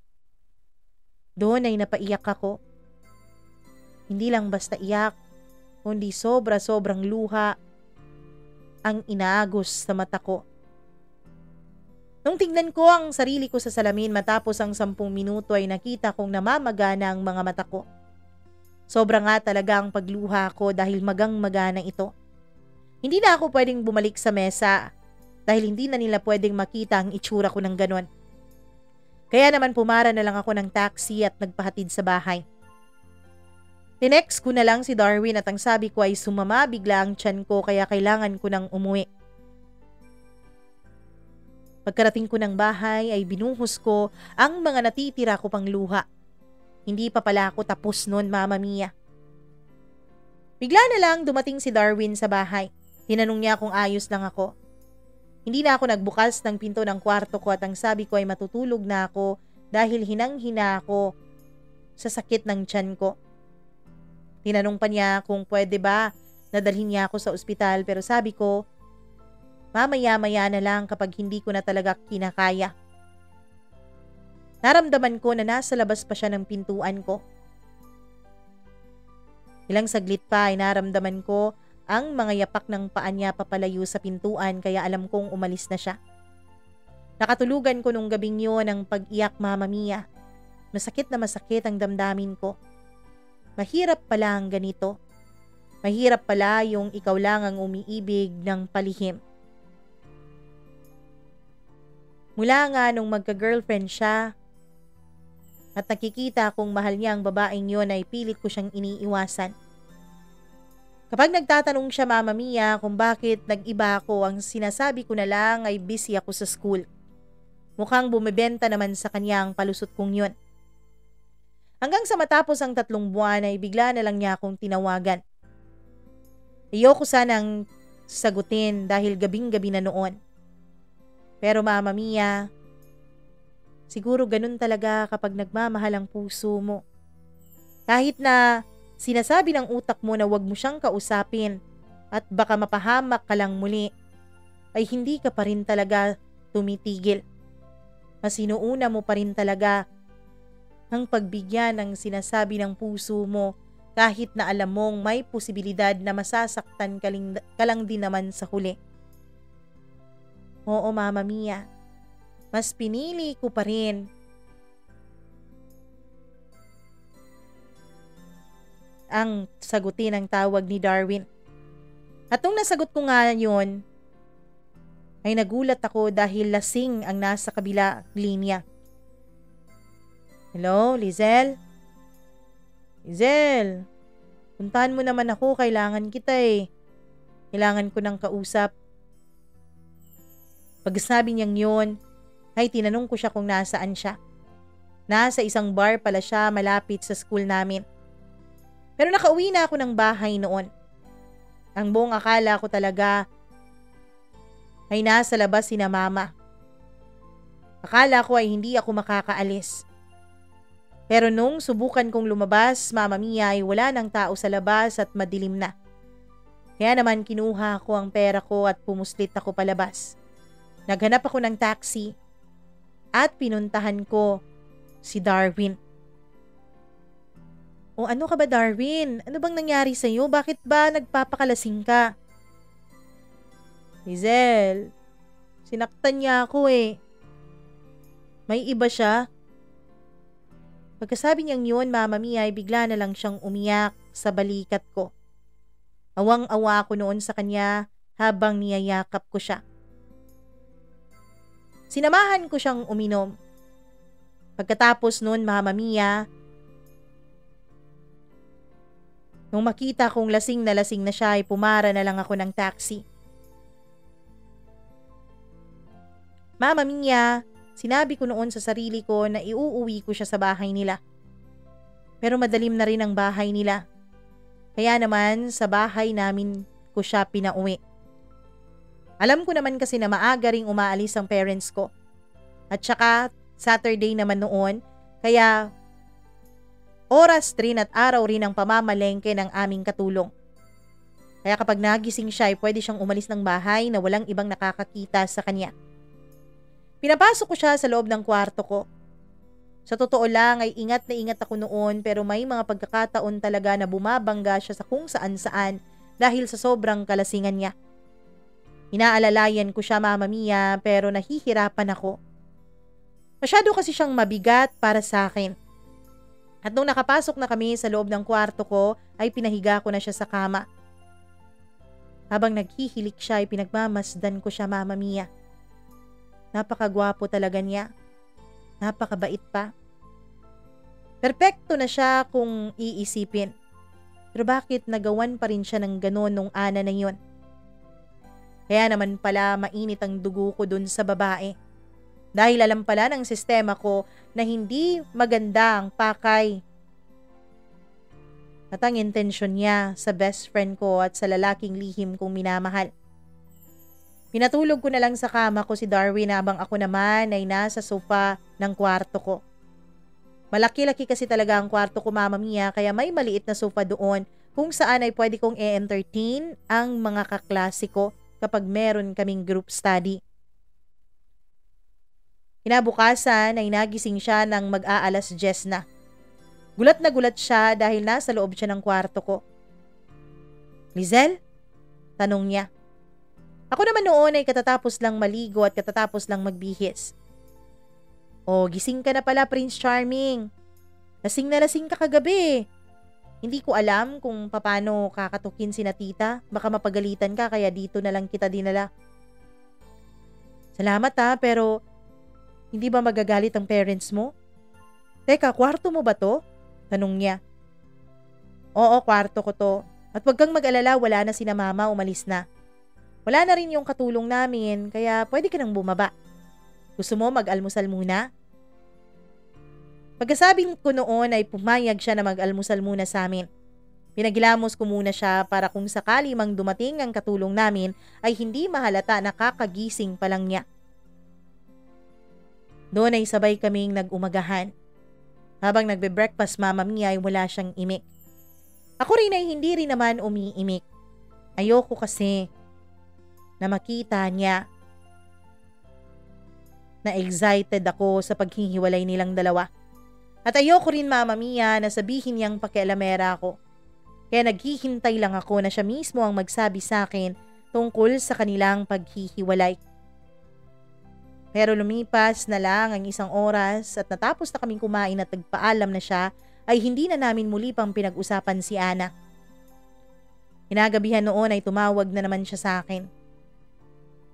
Doon ay napaiyak ako. Hindi lang basta iyak, kundi sobra-sobrang luha ang inaagos sa mata ko. Nung tignan ko ang sarili ko sa salamin matapos ang 10 minuto ay nakita kong namamagana ang mga mata ko. Sobra nga talaga ang pagluha ko dahil magang-magana ito. Hindi na ako pwedeng bumalik sa mesa dahil hindi na nila pwedeng makita ang itsura ko ng ganon. Kaya naman pumara na lang ako ng taxi at nagpahatid sa bahay. Tinext ko na lang si Darwin at ang sabi ko ay sumama bigla ang tiyan ko kaya kailangan ko nang umuwi. Pagkarating ko ng bahay ay binuhos ko ang mga natitira ko pang luha. Hindi pa pala ako tapos nun, Mama Mia. Bigla na lang dumating si Darwin sa bahay. Tinanong niya kung ayos lang ako. Hindi na ako nagbukas ng pinto ng kwarto ko at ang sabi ko ay matutulog na ako dahil hinang-hina ako sa sakit ng tiyan ko. Tinanong pa niya kung pwede ba nadalhin niya ako sa ospital pero sabi ko, mamaya-maya na lang kapag hindi ko na talaga kinakaya. Naramdaman ko na nasa labas pa siya ng pintuan ko. Ilang saglit pa ay naramdaman ko ang mga yapak ng paa niya papalayo sa pintuan kaya alam kong umalis na siya. Nakatulugan ko nung gabing yun ang pag-iyak, Mama Mia. Masakit na masakit ang damdamin ko. Mahirap pala ang ganito. Mahirap pala yung ikaw lang ang umiibig ng palihim. Mula nga nung magka-girlfriend siya at nakikita kong mahal niya ang babaeng yun ay pilit ko siyang iniiwasan. Kapag nagtatanong siya, Mama Mia, kung bakit nag-iba ako, ang sinasabi ko na lang ay busy ako sa school. Mukhang bumibenta naman sa kanya ang palusot kong yun. Hanggang sa matapos ang 3 buwan ay bigla na lang niya akong tinawagan. Ayoko sanang sagutin dahil gabing-gabi na noon. Pero Mama Mia, siguro ganun talaga kapag nagmamahal ang puso mo. Kahit na sinasabi ng utak mo na wag mo siyang kausapin at baka mapahamak ka lang muli, ay hindi ka pa rin talaga tumitigil. Mas inuuna mo pa rin talaga ang pagbigyan ng sinasabi ng puso mo kahit na alam mong may posibilidad na masasaktan ka lang din naman sa huli. Oo, Mama Mia, mas pinili ko pa rin ang sagutin ang tawag ni Darwin. At nung nasagot ko nga yun, ay nagulat ako dahil lasing ang nasa kabila linya. Hello, Lizelle? Lizelle, puntahan mo naman ako, kailangan kita eh. Kailangan ko ng kausap. Pagsabi niyang yun, ay tinanong ko siya kung nasaan siya. Nasa isang bar pala siya malapit sa school namin. Pero nakauwi na ako ng bahay noon. Ang buong akala ko talaga ay nasa labas sina Mama. Akala ko ay hindi ako makakaalis. Pero nung subukan kong lumabas, Mama Mia, ay wala ng tao sa labas at madilim na. Kaya naman kinuha ko ang pera ko at pumuslit ako palabas. Naghanap ako ng taxi. at pinuntahan ko si Darwin. O ano ka ba, Darwin? Ano bang nangyari sa'yo? Bakit ba nagpapakalasing ka? Lizel, sinaktan niya ako eh. May iba siya? Pagkasabi niyang yun, Mama Mia, ay bigla na lang siyang umiyak sa balikat ko. Awang-awa ako noon sa kanya habang niyayakap ko siya. Sinamahan ko siyang uminom. Pagkatapos noon, Mama Mia, nung makita kong lasing na siya ay pumara na lang ako ng taxi. Mama Mia, sinabi ko noon sa sarili ko na iuuwi ko siya sa bahay nila. Pero madalim na rin ang bahay nila. Kaya naman sa bahay namin ko siya pinauwi. Alam ko naman kasi na maaga ring umaalis ang parents ko. At saka Saturday naman noon, kaya oras rin at araw rin ang pamamalengke ng aming katulong. Kaya kapag nagising siya ay pwede siyang umalis ng bahay na walang ibang nakakakita sa kanya. Pinapasok ko siya sa loob ng kwarto ko. Sa totoo lang ay ingat na ingat ako noon pero may mga pagkakataon talaga na bumabangga siya sa kung saan-saan dahil sa sobrang kalasingan niya. Inaalalayan ko siya, Mama Mia, pero nahihirapan ako. Masyado kasi siyang mabigat para sa akin. At nung nakapasok na kami sa loob ng kwarto ko, ay pinahiga ko na siya sa kama. Habang naghihilik siya, ay pinagmamasdan ko siya, Mama Mia. Napakagwapo talaga niya. Napakabait pa. Perpekto na siya kung iisipin. Pero bakit nagawan pa rin siya ng ganon nung ana na yun? Kaya naman pala mainit ang dugo ko dun sa babae. Dahil alam pala ng sistema ko na hindi maganda ang pakay at ang intensyon niya sa best friend ko at sa lalaking lihim kong minamahal. Pinatulog ko na lang sa kama ko si Darwin habang ako naman ay nasa sofa ng kwarto ko. Malaki-laki kasi talaga ang kwarto ko, Mama Mia, kaya may maliit na sofa doon kung saan ay pwede kong e-entertain ang mga kaklase ko kapag meron kaming group study. Kinabukasan ay nagising siya ng mag-aalas 10 na. Gulat na gulat siya dahil nasa loob siya ng kwarto ko. Lizel? Tanong niya. Ako naman noon ay katatapos lang maligo at katatapos lang magbihis. O, gising ka na pala, Prince Charming. Lasing na lasing ka kagabi. Hindi ko alam kung paano kakatukin si na tita. Baka mapagalitan ka kaya dito na lang kita dinala. Salamat pero hindi ba magagalit ang parents mo? Teka, kwarto mo ba to? Tanong niya. Oo, kwarto ko to. At wag kang mag-alala, wala na sina mama, umalis na. Wala na rin yung katulong namin, kaya pwede ka nang bumaba. Gusto mo mag-almusal muna? Pagkasabing ko noon ay pumayag siya na mag-almusal muna sa amin. Pinagilamos ko muna siya para kung sakali mang dumating ang katulong namin ay hindi mahalata na kakagising pa lang niya. Doon ay sabay kaming nag-umagahan. Habang nagbe-breakfast, Mama Mia, ay wala siyang imik. Ako rin ay hindi rin naman umiimik. Ayoko kasi na makita niya na excited ako sa paghihiwalay nilang dalawa. At ayoko rin, Mama Mia, na sabihin niyang pakialamera ako. Kaya naghihintay lang ako na siya mismo ang magsabi sa akin tungkol sa kanilang paghihiwalay. Pero lumipas na lang ang 1 oras at natapos na kaming kumain at nagpaalam na siya ay hindi na namin muli pang pinag-usapan si Ana. Kinagabihan noon ay tumawag na naman siya sa akin.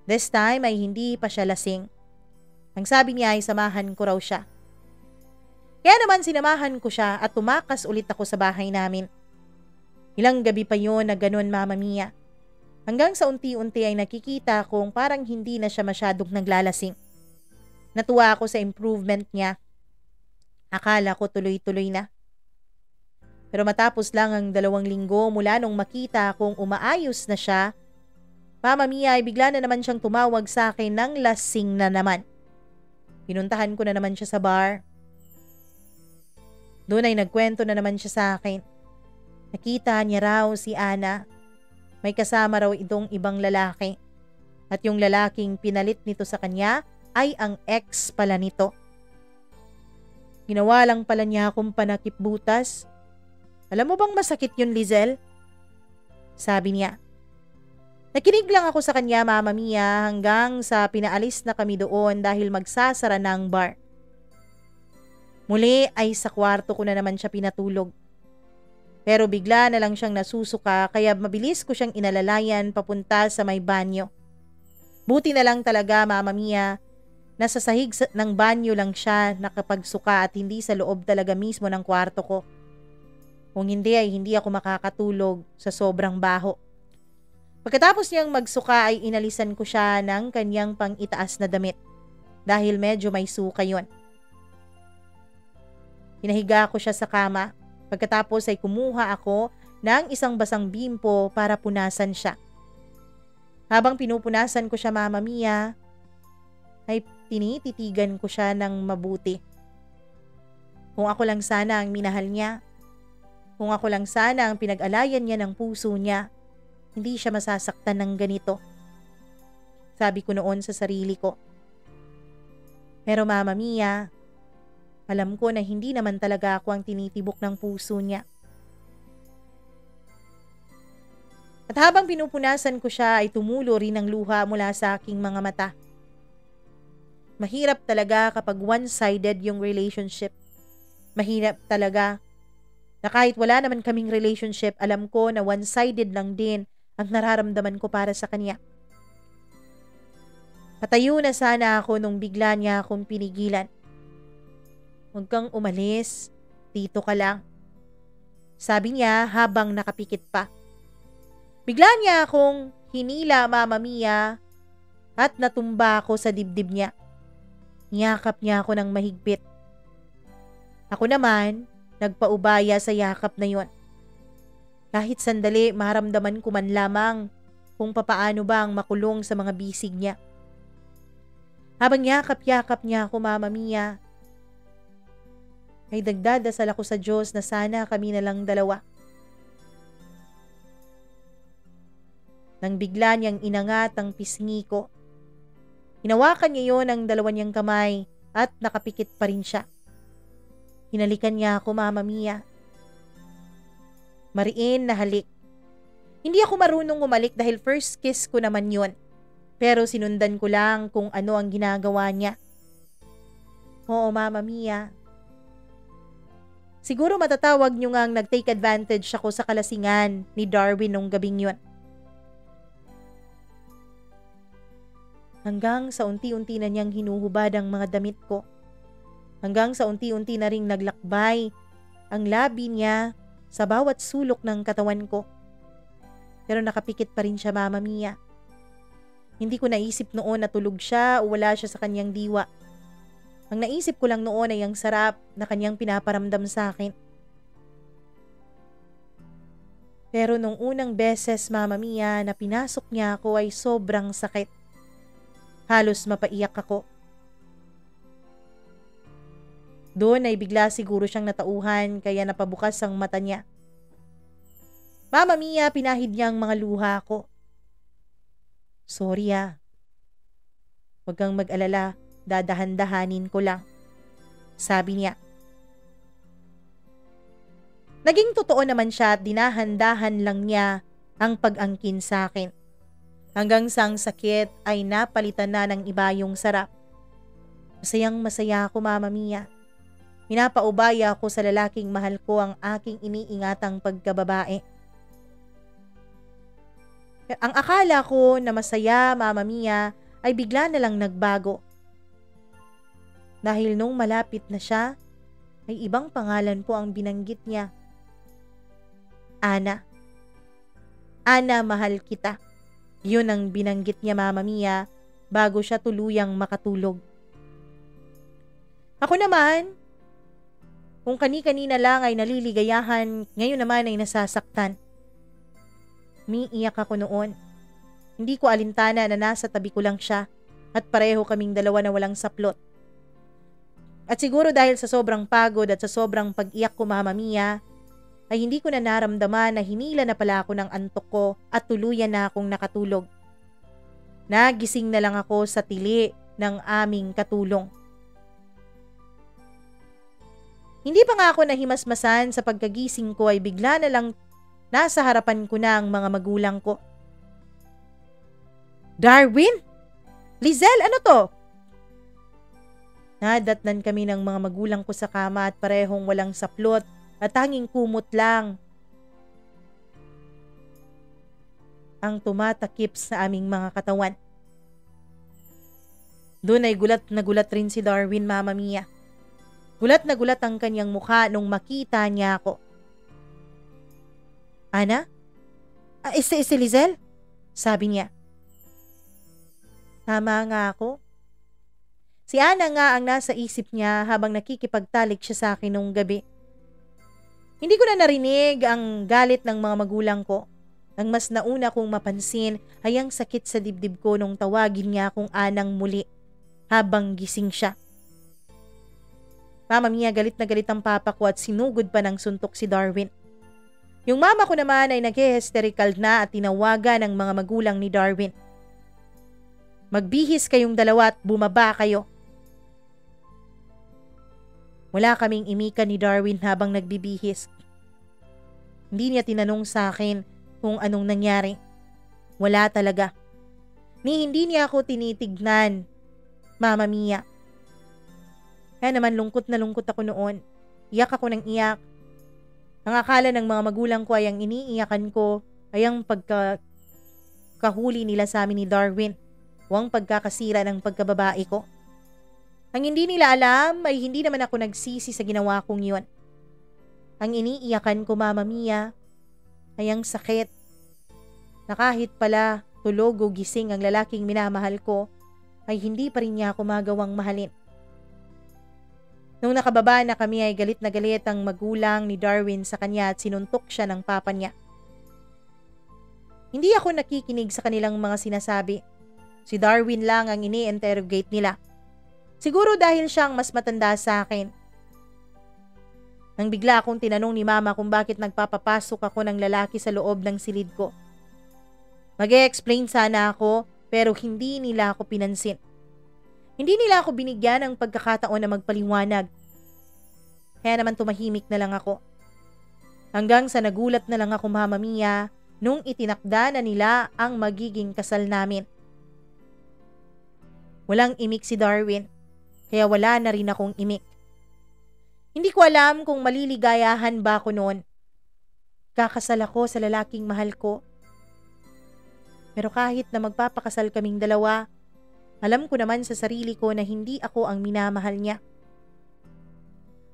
This time ay hindi pa siya lasing. Ang sabi niya ay samahan ko raw siya. Kaya naman sinamahan ko siya at tumakas ulit ako sa bahay namin. Ilang gabi pa yon na ganun, Mama Mia. Hanggang sa unti-unti ay nakikita kong parang hindi na siya masyadong naglalasing. Natuwa ako sa improvement niya. Akala ko tuloy-tuloy na. Pero matapos lang ang 2 linggo mula nung makita kong umaayos na siya, Mama Mia, ay bigla na naman siyang tumawag sa akin ng lasing na naman. Pinuntahan ko na naman siya sa bar. Doon ay nagkwento na naman siya sa akin. Nakita niya raw si Ana. May kasama raw itong ibang lalaki. At yung lalaking pinalit nito sa kanya ay ang ex pala nito. Ginawa lang pala niya akong panakip butas. Alam mo bang masakit yun, Lizelle? Sabi niya. Nakinig lang ako sa kanya, Mama Mia, hanggang sa pinaalis na kami doon dahil magsasara na ang bar. Muli ay sa kwarto ko na naman siya pinatulog. Pero bigla na lang siyang nasusuka kaya mabilis ko siyang inalalayan papunta sa may banyo. Buti na lang talaga, Mama Mia, nasa sahig ng banyo lang siya nakapagsuka at hindi sa loob talaga mismo ng kwarto ko. Kung hindi ay hindi ako makakatulog sa sobrang baho. Pagkatapos niyang magsuka ay inalisan ko siya ng kanyang pang-itaas na damit dahil medyo may suka yon. Pinahiga ko siya sa kama. Pagkatapos ay kumuha ako ng isang basang bimpo para punasan siya. Habang pinupunasan ko siya, Mama Mia, ay tinititigan ko siya ng mabuti. Kung ako lang sana ang minahal niya, kung ako lang sana ang pinag-alayan niya ng puso niya, hindi siya masasaktan ng ganito. Sabi ko noon sa sarili ko. Pero Mama Mia, alam ko na hindi naman talaga ako ang tinitibok ng puso niya. At habang pinupunasan ko siya ay tumulo rin ang luha mula sa aking mga mata. Mahirap talaga kapag one-sided yung relationship. Mahirap talaga na kahit wala naman kaming relationship, alam ko na one-sided lang din ang nararamdaman ko para sa kanya. Patayo na sana ako nung bigla niya akong pinigilan. Huwag kang umalis, dito ka lang. Sabi niya habang nakapikit pa. Bigla niya akong hinila, Mama Mia, at natumba ako sa dibdib niya. Niyakap niya ako ng mahigpit. Ako naman, nagpaubaya sa yakap na yon. Kahit sandali, maramdaman ko man lamang kung papaano ba ang makulong sa mga bisig niya. Habang yakap-yakap niya ako, Mama Mia, ay dagdadasal ako sa Diyos na sana kami na lang dalawa. Nang bigla niyang inangat ang pisngi ko, hinawakan niya yon ng dalawa niyang kamay at nakapikit pa rin siya. Hinalikan niya ako, Mama Mia. Mariin na halik. Hindi ako marunong umalik dahil first kiss ko naman yun. Pero sinundan ko lang kung ano ang ginagawa niya. Oo, Mama Mia. Siguro matatawag niyo ngang nag-take advantage ako sa kalasingan ni Darwin nung gabing yun. Hanggang sa unti-unti na niyang hinuhubad ang mga damit ko. Hanggang sa unti-unti na ring naglakbay ang labi niya sa bawat sulok ng katawan ko. Pero nakapikit pa rin siya, Mama Mia. Hindi ko naisip noon na tulog siya o wala siya sa kanyang diwa. Ang naisip ko lang noon ay ang sarap na kanyang pinaparamdam sa akin. Pero nung unang beses, Mama Mia, na pinasok niya ako ay sobrang sakit. Halos mapaiyak ako. Doon ay bigla siguro siyang natauhan kaya napabukas ang mata niya. Mama Mia, pinahid niya ang mga luha ko. Sorry ah. Huwag kang mag-alala, dadahan-dahanin ko lang. Sabi niya. Naging totoo naman siya at dinahan-dahan lang niya ang pag-angkin sa akin. Hanggang sa ang sakit ay napalitan na ng iba yung sarap. Masayang masaya ako, Mama Mia. Pinapaubaya ko sa lalaking mahal ko ang aking iniingatang pagkababae. Ang akala ko na masaya, Mama Mia, ay bigla na lang nagbago. Dahil nung malapit na siya, ay ibang pangalan po ang binanggit niya. Ana. Ana, mahal kita. Yun ang binanggit niya, Mama Mia, bago siya tuluyang makatulog. Ako naman, kung kani-kanina lang ay naliligayahan, ngayon naman ay nasasaktan. Umiiyak ako noon. Hindi ko alintana na nasa tabi ko lang siya at pareho kaming dalawa na walang saplot. At siguro dahil sa sobrang pagod at sa sobrang pag-iyak ko, Mama Mia, ay hindi ko na naramdaman na hinila na pala ako ng antok ko at tuluyan na akong nakatulog. Nagising na lang ako sa tili ng aming katulong. Hindi pa nga ako nahimasmasan sa pagkagising ko ay bigla na lang nasa harapan ko na ang mga magulang ko. Darwin? Lizelle, ano to? Nadatnan kami ng mga magulang ko sa kama at parehong walang saplot at tanging kumot lang ang tumatakip sa aming mga katawan. Doon ay gulat na gulat rin si Darwin, Mama Mia. Gulat na gulat ang kanyang mukha nung makita niya ako. Ana? Si Lizelle? Sabi niya. Tama nga ako. Si Ana nga ang nasa isip niya habang nakikipagtalik siya sa akin nung gabi. Hindi ko na narinig ang galit ng mga magulang ko. Ang mas nauna kong mapansin ay ang sakit sa dibdib ko nung tawagin niya akong Anang muli habang gising siya. Mama Mia, galit na galit ang papa ko at sinugod pa ng suntok si Darwin. Yung mama ko naman ay nag-hysterical na at tinawagan ng mga magulang ni Darwin. Magbihis kayong dalawa at bumaba kayo. Wala kaming imika ni Darwin habang nagbibihis. Hindi niya tinanong sa akin kung anong nangyari. Wala talaga. Hindi niya ako tinitignan, Mama Mia. Kaya naman lungkot na lungkot ako noon. Iyak ako ng iyak. Ang akala ng mga magulang ko ay ang iniiyakan ko ay ang pagkahuli nila sa amin ni Darwin o ang pagkakasira ng pagkababae ko. Ang hindi nila alam ay hindi naman ako nagsisi sa ginawa kong yun. Ang iniiyakan ko, Mama Mia, ay ang sakit na kahit pala tulog o gising ang lalaking minamahal ko ay hindi pa rin niya ako magawang mahalin. Nung nakababa na kami ay galit na galit ang magulang ni Darwin sa kanya at sinuntok siya ng papa niya. Hindi ako nakikinig sa kanilang mga sinasabi. Si Darwin lang ang ini-interrogate nila. Siguro dahil siyang mas matanda sa akin. Nang bigla akong tinanong ni Mama kung bakit nagpapapasok ako ng lalaki sa loob ng silid ko. Mag-e-explain sana ako pero hindi nila ako pinansin. Hindi nila ako binigyan ng pagkakataon na magpaliwanag. Kaya naman tumahimik na lang ako. Hanggang sa nagulat na lang ako, Mama Mia, nung itinakda na nila ang magiging kasal namin. Walang imik si Darwin, kaya wala na rin akong imik. Hindi ko alam kung maliligayahan ba ako noon. Kakasal ako sa lalaking mahal ko. Pero kahit na magpapakasal kaming dalawa, alam ko naman sa sarili ko na hindi ako ang minamahal niya.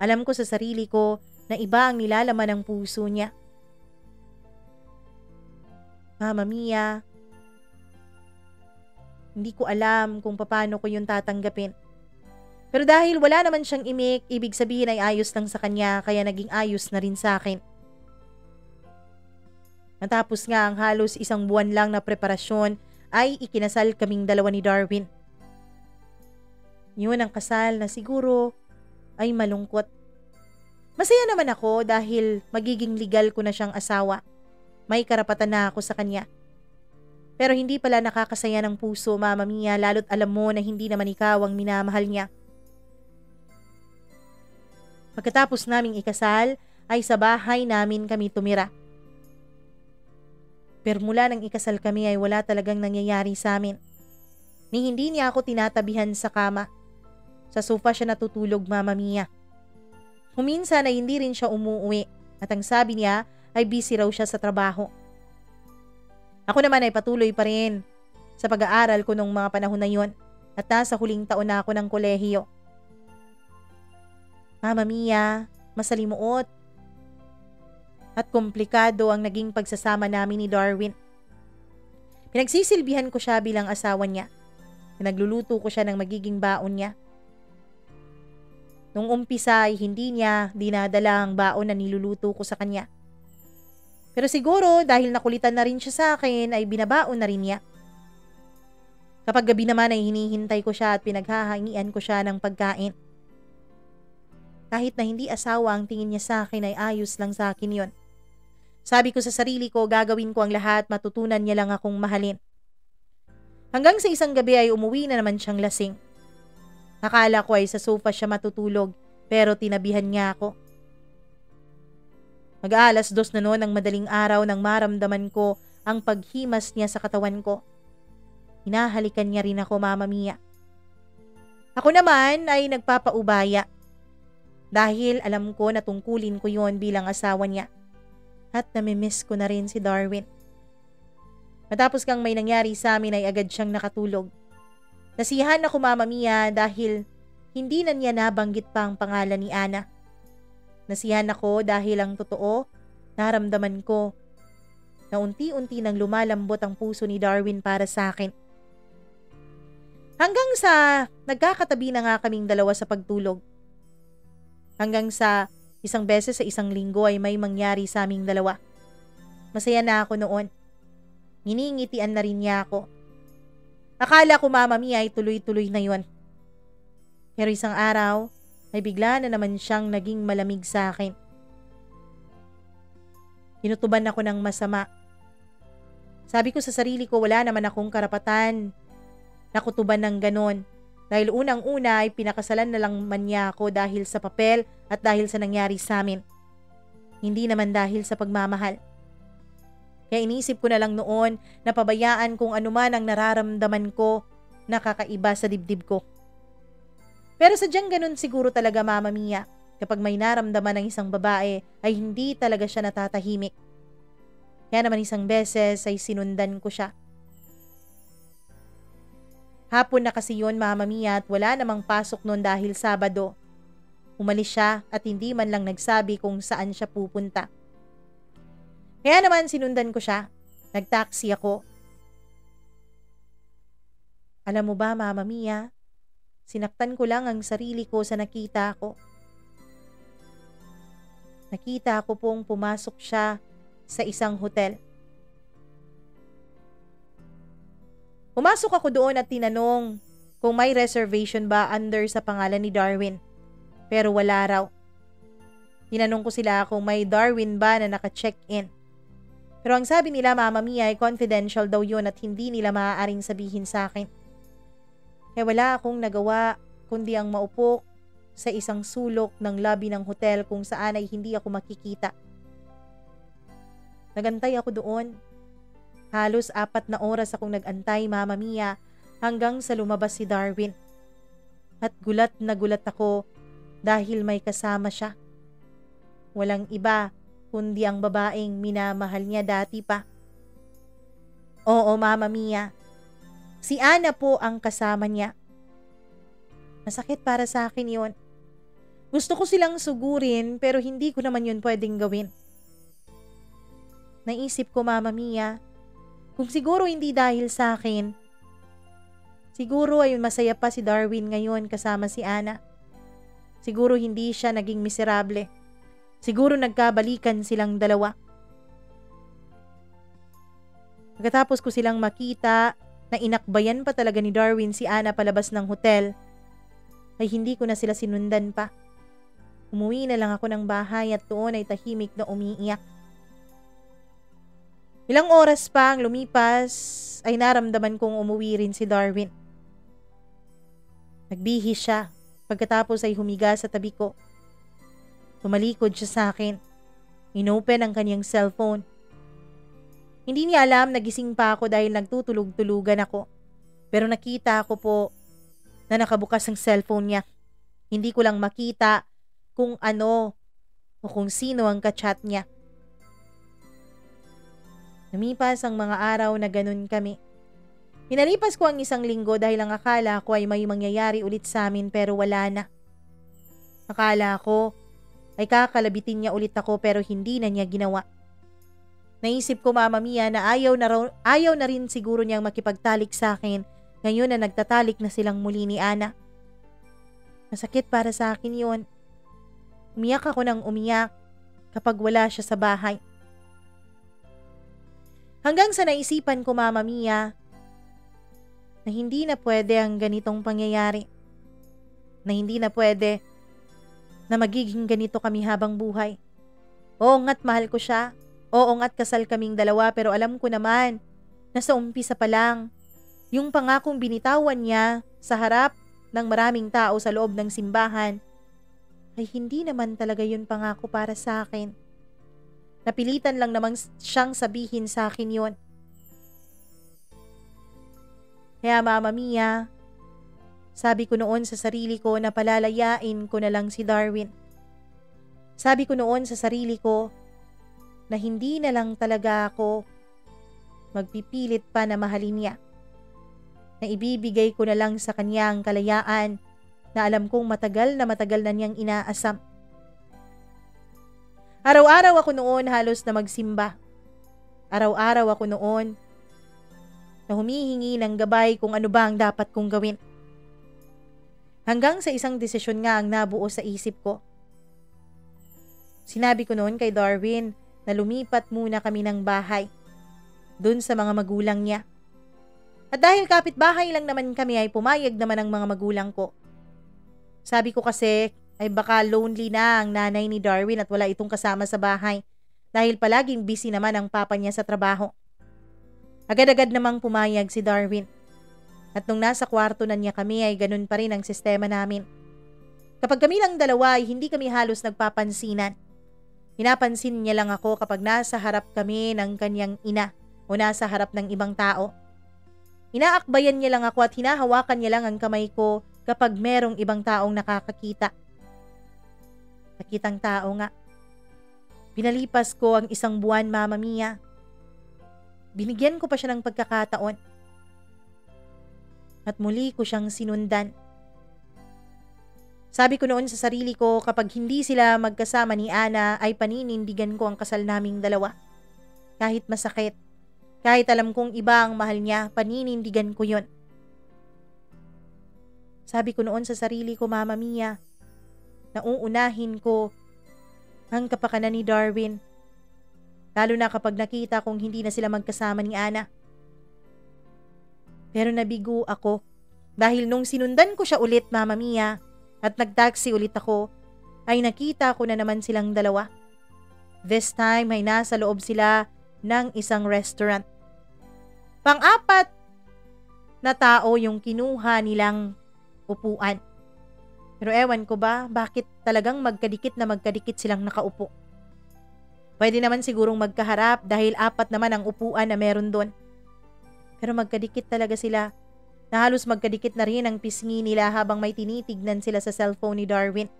Alam ko sa sarili ko na iba ang nilalaman ng puso niya. Mama Mia, hindi ko alam kung paano ko yun tatanggapin. Pero dahil wala naman siyang imik, ibig sabihin ay ayos lang sa kanya kaya naging ayos na rin sa akin. Matapos nga ang halos 1 buwan lang na preparasyon ay ikinasal kaming dalawa ni Darwin. Yun ang kasal na siguro ay malungkot. Masaya naman ako dahil magiging legal ko na siyang asawa. May karapatan na ako sa kanya. Pero hindi pala nakakasaya ng puso, Mama Mia, lalo't alam mo na hindi naman ikaw ang minamahal niya. Pagkatapos naming ikasal, ay sa bahay namin kami tumira. Pero mula nang ikasal kami ay wala talagang nangyayari sa amin. Hindi niya ako tinatabihan sa kama. Sa sofa siya natutulog, Mama Mia. Huminsan ay hindi rin siya umuwi at ang sabi niya ay busy raw siya sa trabaho. Ako naman ay patuloy pa rin sa pag-aaral ko nung mga panahon na yun at nasa huling taon na ako ng kolehiyo. Mama Mia, masalimuot at komplikado ang naging pagsasama namin ni Darwin. Pinagsisilbihan ko siya bilang asawa niya. Pinagluluto ko siya ng magiging baon niya. Nung umpisa ay hindi niya dinadala ang baon na niluluto ko sa kanya. Pero siguro dahil nakulitan na rin siya sa akin ay binabaon na rin niya. Kapag gabi naman ay hinihintay ko siya at pinaghahangian ko siya ng pagkain. Kahit na hindi asawa ang tingin niya sa akin ay ayos lang sa akin yon. Sabi ko sa sarili ko, gagawin ko ang lahat, matutunan niya lang akong mahalin. Hanggang sa isang gabi ay umuwi na naman siyang lasing. Akala ko ay sa sofa siya matutulog pero tinabihan niya ako. Mag-aalas 2 na noon ng madaling araw nang maramdaman ko ang paghimas niya sa katawan ko. Hinahalikan niya rin ako, Mama Mia. Ako naman ay nagpapaubaya dahil alam ko na tungkulin ko yon bilang asawa niya at namimiss ko na rin si Darwin. Matapos kang may nangyari sa amin ay agad siyang nakatulog. Nasiyahan ako, Mama Mia, dahil hindi na niya nabanggit pa ang pangalan ni Ana. Nasiyahan ako dahil ang totoo, naramdaman ko na unti-unti nang lumalambot ang puso ni Darwin para sa akin. Hanggang sa nagkakatabi na nga kaming dalawa sa pagtulog. Hanggang sa isang beses sa isang linggo ay may mangyari sa aming dalawa. Masaya na ako noon. Hiningitian na rin niya ako. Akala ko, Mama Mia, ay tuloy-tuloy na yon. Pero isang araw, ay bigla na naman siyang naging malamig sa akin. Kinutuban ako ng masama. Sabi ko sa sarili ko, wala naman akong karapatan na kutuban ng ganon. Dahil unang-una ay pinakasalan na lang man niya ako dahil sa papel at dahil sa nangyari sa amin. Hindi naman dahil sa pagmamahal. Kaya inisip ko na lang noon na pabayaan kung anuman ang nararamdaman ko na kakaiba sa dibdib ko. Pero sadyang ganun siguro talaga, Mama Mia, kapag may naramdaman ng isang babae ay hindi talaga siya natatahimik. Kaya naman isang beses ay sinundan ko siya. Hapon na kasi yun, Mama Mia, at wala namang pasok noon dahil Sabado. Umalis siya at hindi man lang nagsabi kung saan siya pupunta. Kaya naman sinundan ko siya. Nagtaksi ako. Alam mo ba, Mama Mia, sinaktan ko lang ang sarili ko sa nakita ko. Nakita ko pong pumasok siya sa isang hotel. Pumasok ako doon at tinanong kung may reservation ba under sa pangalan ni Darwin. Pero wala raw. Tinanong ko sila kung may Darwin ba na naka-check-in. Pero ang sabi nila, Mama Mia, ay confidential daw yun at hindi nila maaaring sabihin sa akin. Kaya wala akong nagawa kundi ang maupo sa isang sulok ng lobby ng hotel kung saan ay hindi ako makikita. Nagantay ako doon. Halos 4 na oras akong nagantay, Mama Mia, hanggang sa lumabas si Darwin. At gulat na gulat ako dahil may kasama siya. Walang iba kundi ang babaeng minamahal niya dati pa. Oo, Mama Mia. Si Ana po ang kasama niya. Masakit para sa akin yon. Gusto ko silang sugurin pero hindi ko naman yun pwedeng gawin. Naisip ko, Mama Mia, kung siguro hindi dahil sa akin, siguro ay masaya pa si Darwin ngayon kasama si Ana. Siguro hindi siya naging miserable. Siguro nagkabalikan silang dalawa. Pagkatapos ko silang makita na inakbayan pa talaga ni Darwin si Ana palabas ng hotel, ay hindi ko na sila sinundan pa. Umuwi na lang ako ng bahay at doon ay tahimik na umiiyak. Ilang oras pa ang lumipas ay naramdaman kong umuwi rin si Darwin. Nagbihis siya pagkatapos ay humiga sa tabi ko. Tumalikod siya sa akin. Inopen ang kanyang cellphone. Hindi niya alam nagising pa ako dahil nagtutulog-tulugan ako. Pero nakita ko po na nakabukas ang cellphone niya. Hindi ko lang makita kung ano o kung sino ang kachat niya. Lumipas ang mga araw na ganun kami. Pinalipas ko ang 1 linggo dahil ang akala ko ay may mangyayari ulit sa amin pero wala na. Akala ko ay kakalabitin niya ulit ako pero hindi na niya ginawa. Naisip ko, Mama Mia, na ayaw na rin siguro niyang makipagtalik sa akin ngayon na nagtatalik na silang muli ni Ana. Masakit para sa akin yun. Umiyak ako ng umiyak kapag wala siya sa bahay. Hanggang sa naisipan ko, Mama Mia, na hindi na pwede ang ganitong pangyayari. Na hindi na pwede na magiging ganito kami habang buhay. Oo nga't mahal ko siya. Oo nga't kasal kaming dalawa pero alam ko naman na sa umpisa pa lang, yung pangakong binitawan niya sa harap ng maraming tao sa loob ng simbahan, ay hindi naman talaga yun pangako para sa akin. Napilitan lang namang siyang sabihin sa akin yun. Kaya Mama Mia, sabi ko noon sa sarili ko na palalayain ko na lang si Darwin. Sabi ko noon sa sarili ko na hindi na lang talaga ako magpipilit pa na mahalin niya. Na ibibigay ko na lang sa kanya ang kalayaan na alam kong matagal na niyang inaasam. Araw-araw ako noon halos na magsimba. Araw-araw ako noon na humihingi ng gabay kung ano ba ang dapat kong gawin. Hanggang sa isang desisyon nga ang nabuo sa isip ko. Sinabi ko noon kay Darwin na lumipat muna kami ng bahay dun sa mga magulang niya. At dahil kapitbahay lang naman kami ay pumayag naman ang mga magulang ko. Sabi ko kasi ay baka lonely na ang nanay ni Darwin at wala itong kasama sa bahay dahil palaging busy naman ang papa niya sa trabaho. Agad-agad namang pumayag si Darwin. At nung nasa kwarto na niya kami ay ganun pa rin ang sistema namin. Kapag kami lang dalawa ay hindi kami halos nagpapansinan. Pinapansin niya lang ako kapag nasa harap kami ng kanyang ina o nasa harap ng ibang tao. Inaakbayan niya lang ako at hinahawakan niya lang ang kamay ko kapag merong ibang taong nakakakita. Nakitang tao nga. Pinalipas ko ang 1 buwan, Mama Mia. Binigyan ko pa siya ng pagkakataon. At muli ko siyang sinundan. Sabi ko noon sa sarili ko kapag hindi sila magkasama ni Ana ay paninindigan ko ang kasal naming dalawa. Kahit masakit, kahit alam kong iba ang mahal niya, paninindigan ko yon. Sabi ko noon sa sarili ko, Mama Mia, na uunahin ko ang kapakanan ni Darwin. Lalo na kapag nakita kong hindi na sila magkasama ni Ana. Pero nabigo ako dahil nung sinundan ko siya ulit, Mama Mia, at nagtaxi ulit ako, ay nakita ko na naman silang dalawa. This time ay nasa loob sila ng isang restaurant. Pang-apat na tao yung kinuha nilang upuan. Pero ewan ko ba, bakit talagang magkadikit silang nakaupo? Pwede naman sigurong magkaharap dahil 4 naman ang upuan na meron doon. Pero magkadikit talaga sila, na halos magkadikit na rin ang pisngi nila habang may tinitignan sila sa cellphone ni Darwin.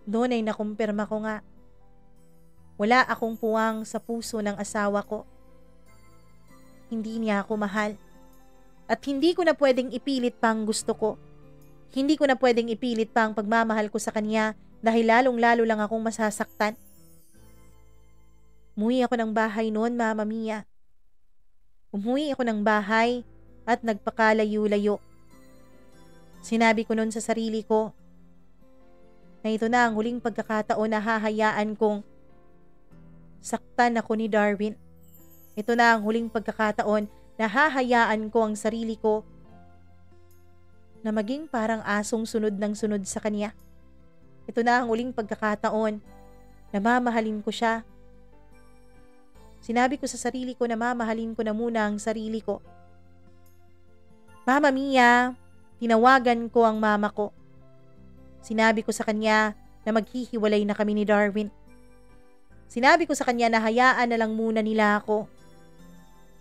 Doon ay nakumpirma ko nga. Wala akong puwang sa puso ng asawa ko. Hindi niya ako mahal. At hindi ko na pwedeng ipilit pa ang gusto ko. Hindi ko na pwedeng ipilit pa ang pagmamahal ko sa kanya dahil lalong-lalo lang akong masasaktan. Umuwi ako ng bahay noon, Mama Mia. Umuwi ako ng bahay at nagpakalayo-layo. Sinabi ko noon sa sarili ko na ito na ang huling pagkakataon na hahayaan kong saktan ako ni Darwin. Ito na ang huling pagkakataon na hahayaan ko ang sarili ko na maging parang asong sunod ng sunod sa kanya. Ito na ang huling pagkakataon na mamahalin ko siya. Sinabi ko sa sarili ko na mamahalin ko na muna ang sarili ko. Mama Mia, tinawagan ko ang mama ko. Sinabi ko sa kanya na maghihiwalay na kami ni Darwin. Sinabi ko sa kanya na hayaan na lang muna nila ako.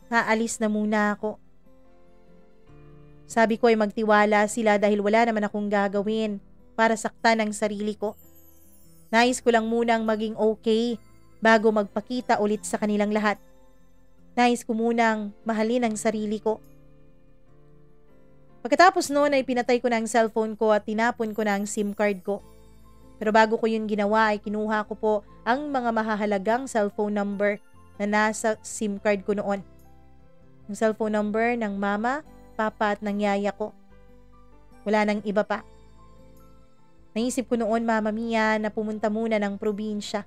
Aalis na muna ako. Sabi ko ay magtiwala sila dahil wala naman akong gagawin para saktan ang sarili ko. Nais ko lang munang maging okay bago magpakita ulit sa kanilang lahat. Nais ko munang mahalin ang sarili ko. Pagkatapos noon ay pinatay ko na ang cellphone ko at tinapon ko na ang SIM card ko. Pero bago ko yun ginawa ay kinuha ko po ang mga mahahalagang cellphone number na nasa SIM card ko noon. Ang cellphone number ng mama, papa at ng yaya ko. Wala nang iba pa. Naisip ko noon, Mama Mia, na pumunta muna ng probinsya.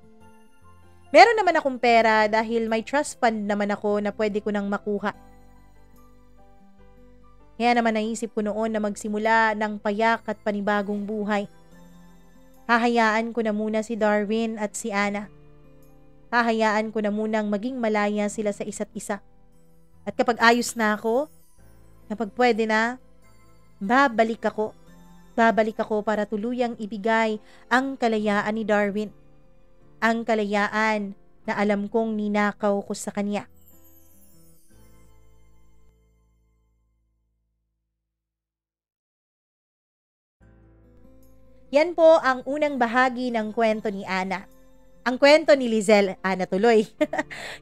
Meron naman akong pera dahil may trust fund naman ako na pwede ko nang makuha. Kaya naman naisip ko noon na magsimula ng payak at panibagong buhay. Hahayaan ko na muna si Darwin at si Ana. Hahayaan ko na munang maging malaya sila sa isa't isa. At kapag ayos na ako, Kapag pwede na, babalik ako. Babalik ako para tuluyang ibigay ang kalayaan ni Darwin. Ang kalayaan na alam kong ninakaw ko sa kanya. Yan po ang unang bahagi ng kwento ni Ana. Ang kwento ni Lizelle, Ana tuloy.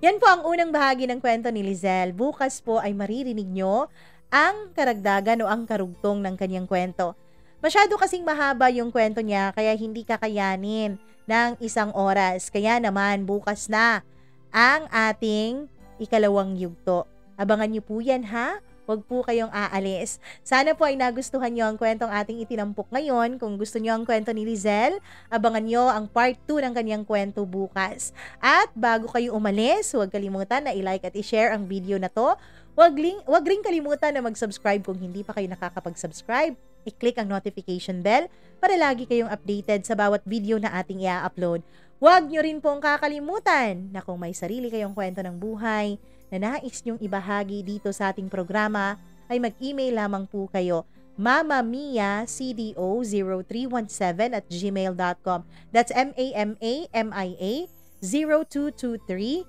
Yan po ang unang bahagi ng kwento ni Lizelle. Bukas po ay maririnig nyo ang karagdagan o ang karugtong ng kanyang kwento. Masyado kasing mahaba yung kwento niya kaya hindi kakayanin ng 1 oras. Kaya naman bukas na ang ating ikalawang yugto. Abangan nyo po yan ha. Huwag po kayong aalis. Sana po ay nagustuhan nyo ang kwentong ating itinampok ngayon. Kung gusto nyo ang kwento ni Lizelle, abangan nyo ang part 2 ng kanyang kwento bukas. At bago kayo umalis, huwag kalimutan na i-like at i-share ang video na to. Huwag ring kalimutan na mag-subscribe kung hindi pa kayo nakakapag-subscribe. I-click ang notification bell para lagi kayong updated sa bawat video na ating i-upload. Huwag nyo rin pong kakalimutan na kung may sarili kayong kwento ng buhay na nais nyong ibahagi dito sa ating programa, ay mag-email lamang po kayo mamamiacdo0317@gmail.com. That's MAMAMIA 0223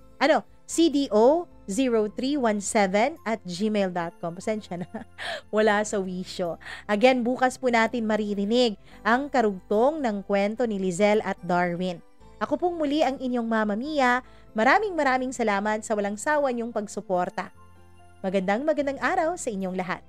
CDO0317@gmail.com. Pasensya na. Wala sa wisyo. Again, bukas po natin maririnig ang karugtong ng kwento ni Lizelle at Darwin. Ako pong muli ang inyong Mama Mia. Maraming salamat sa walang sawa niyong pagsuporta. Magandang araw sa inyong lahat.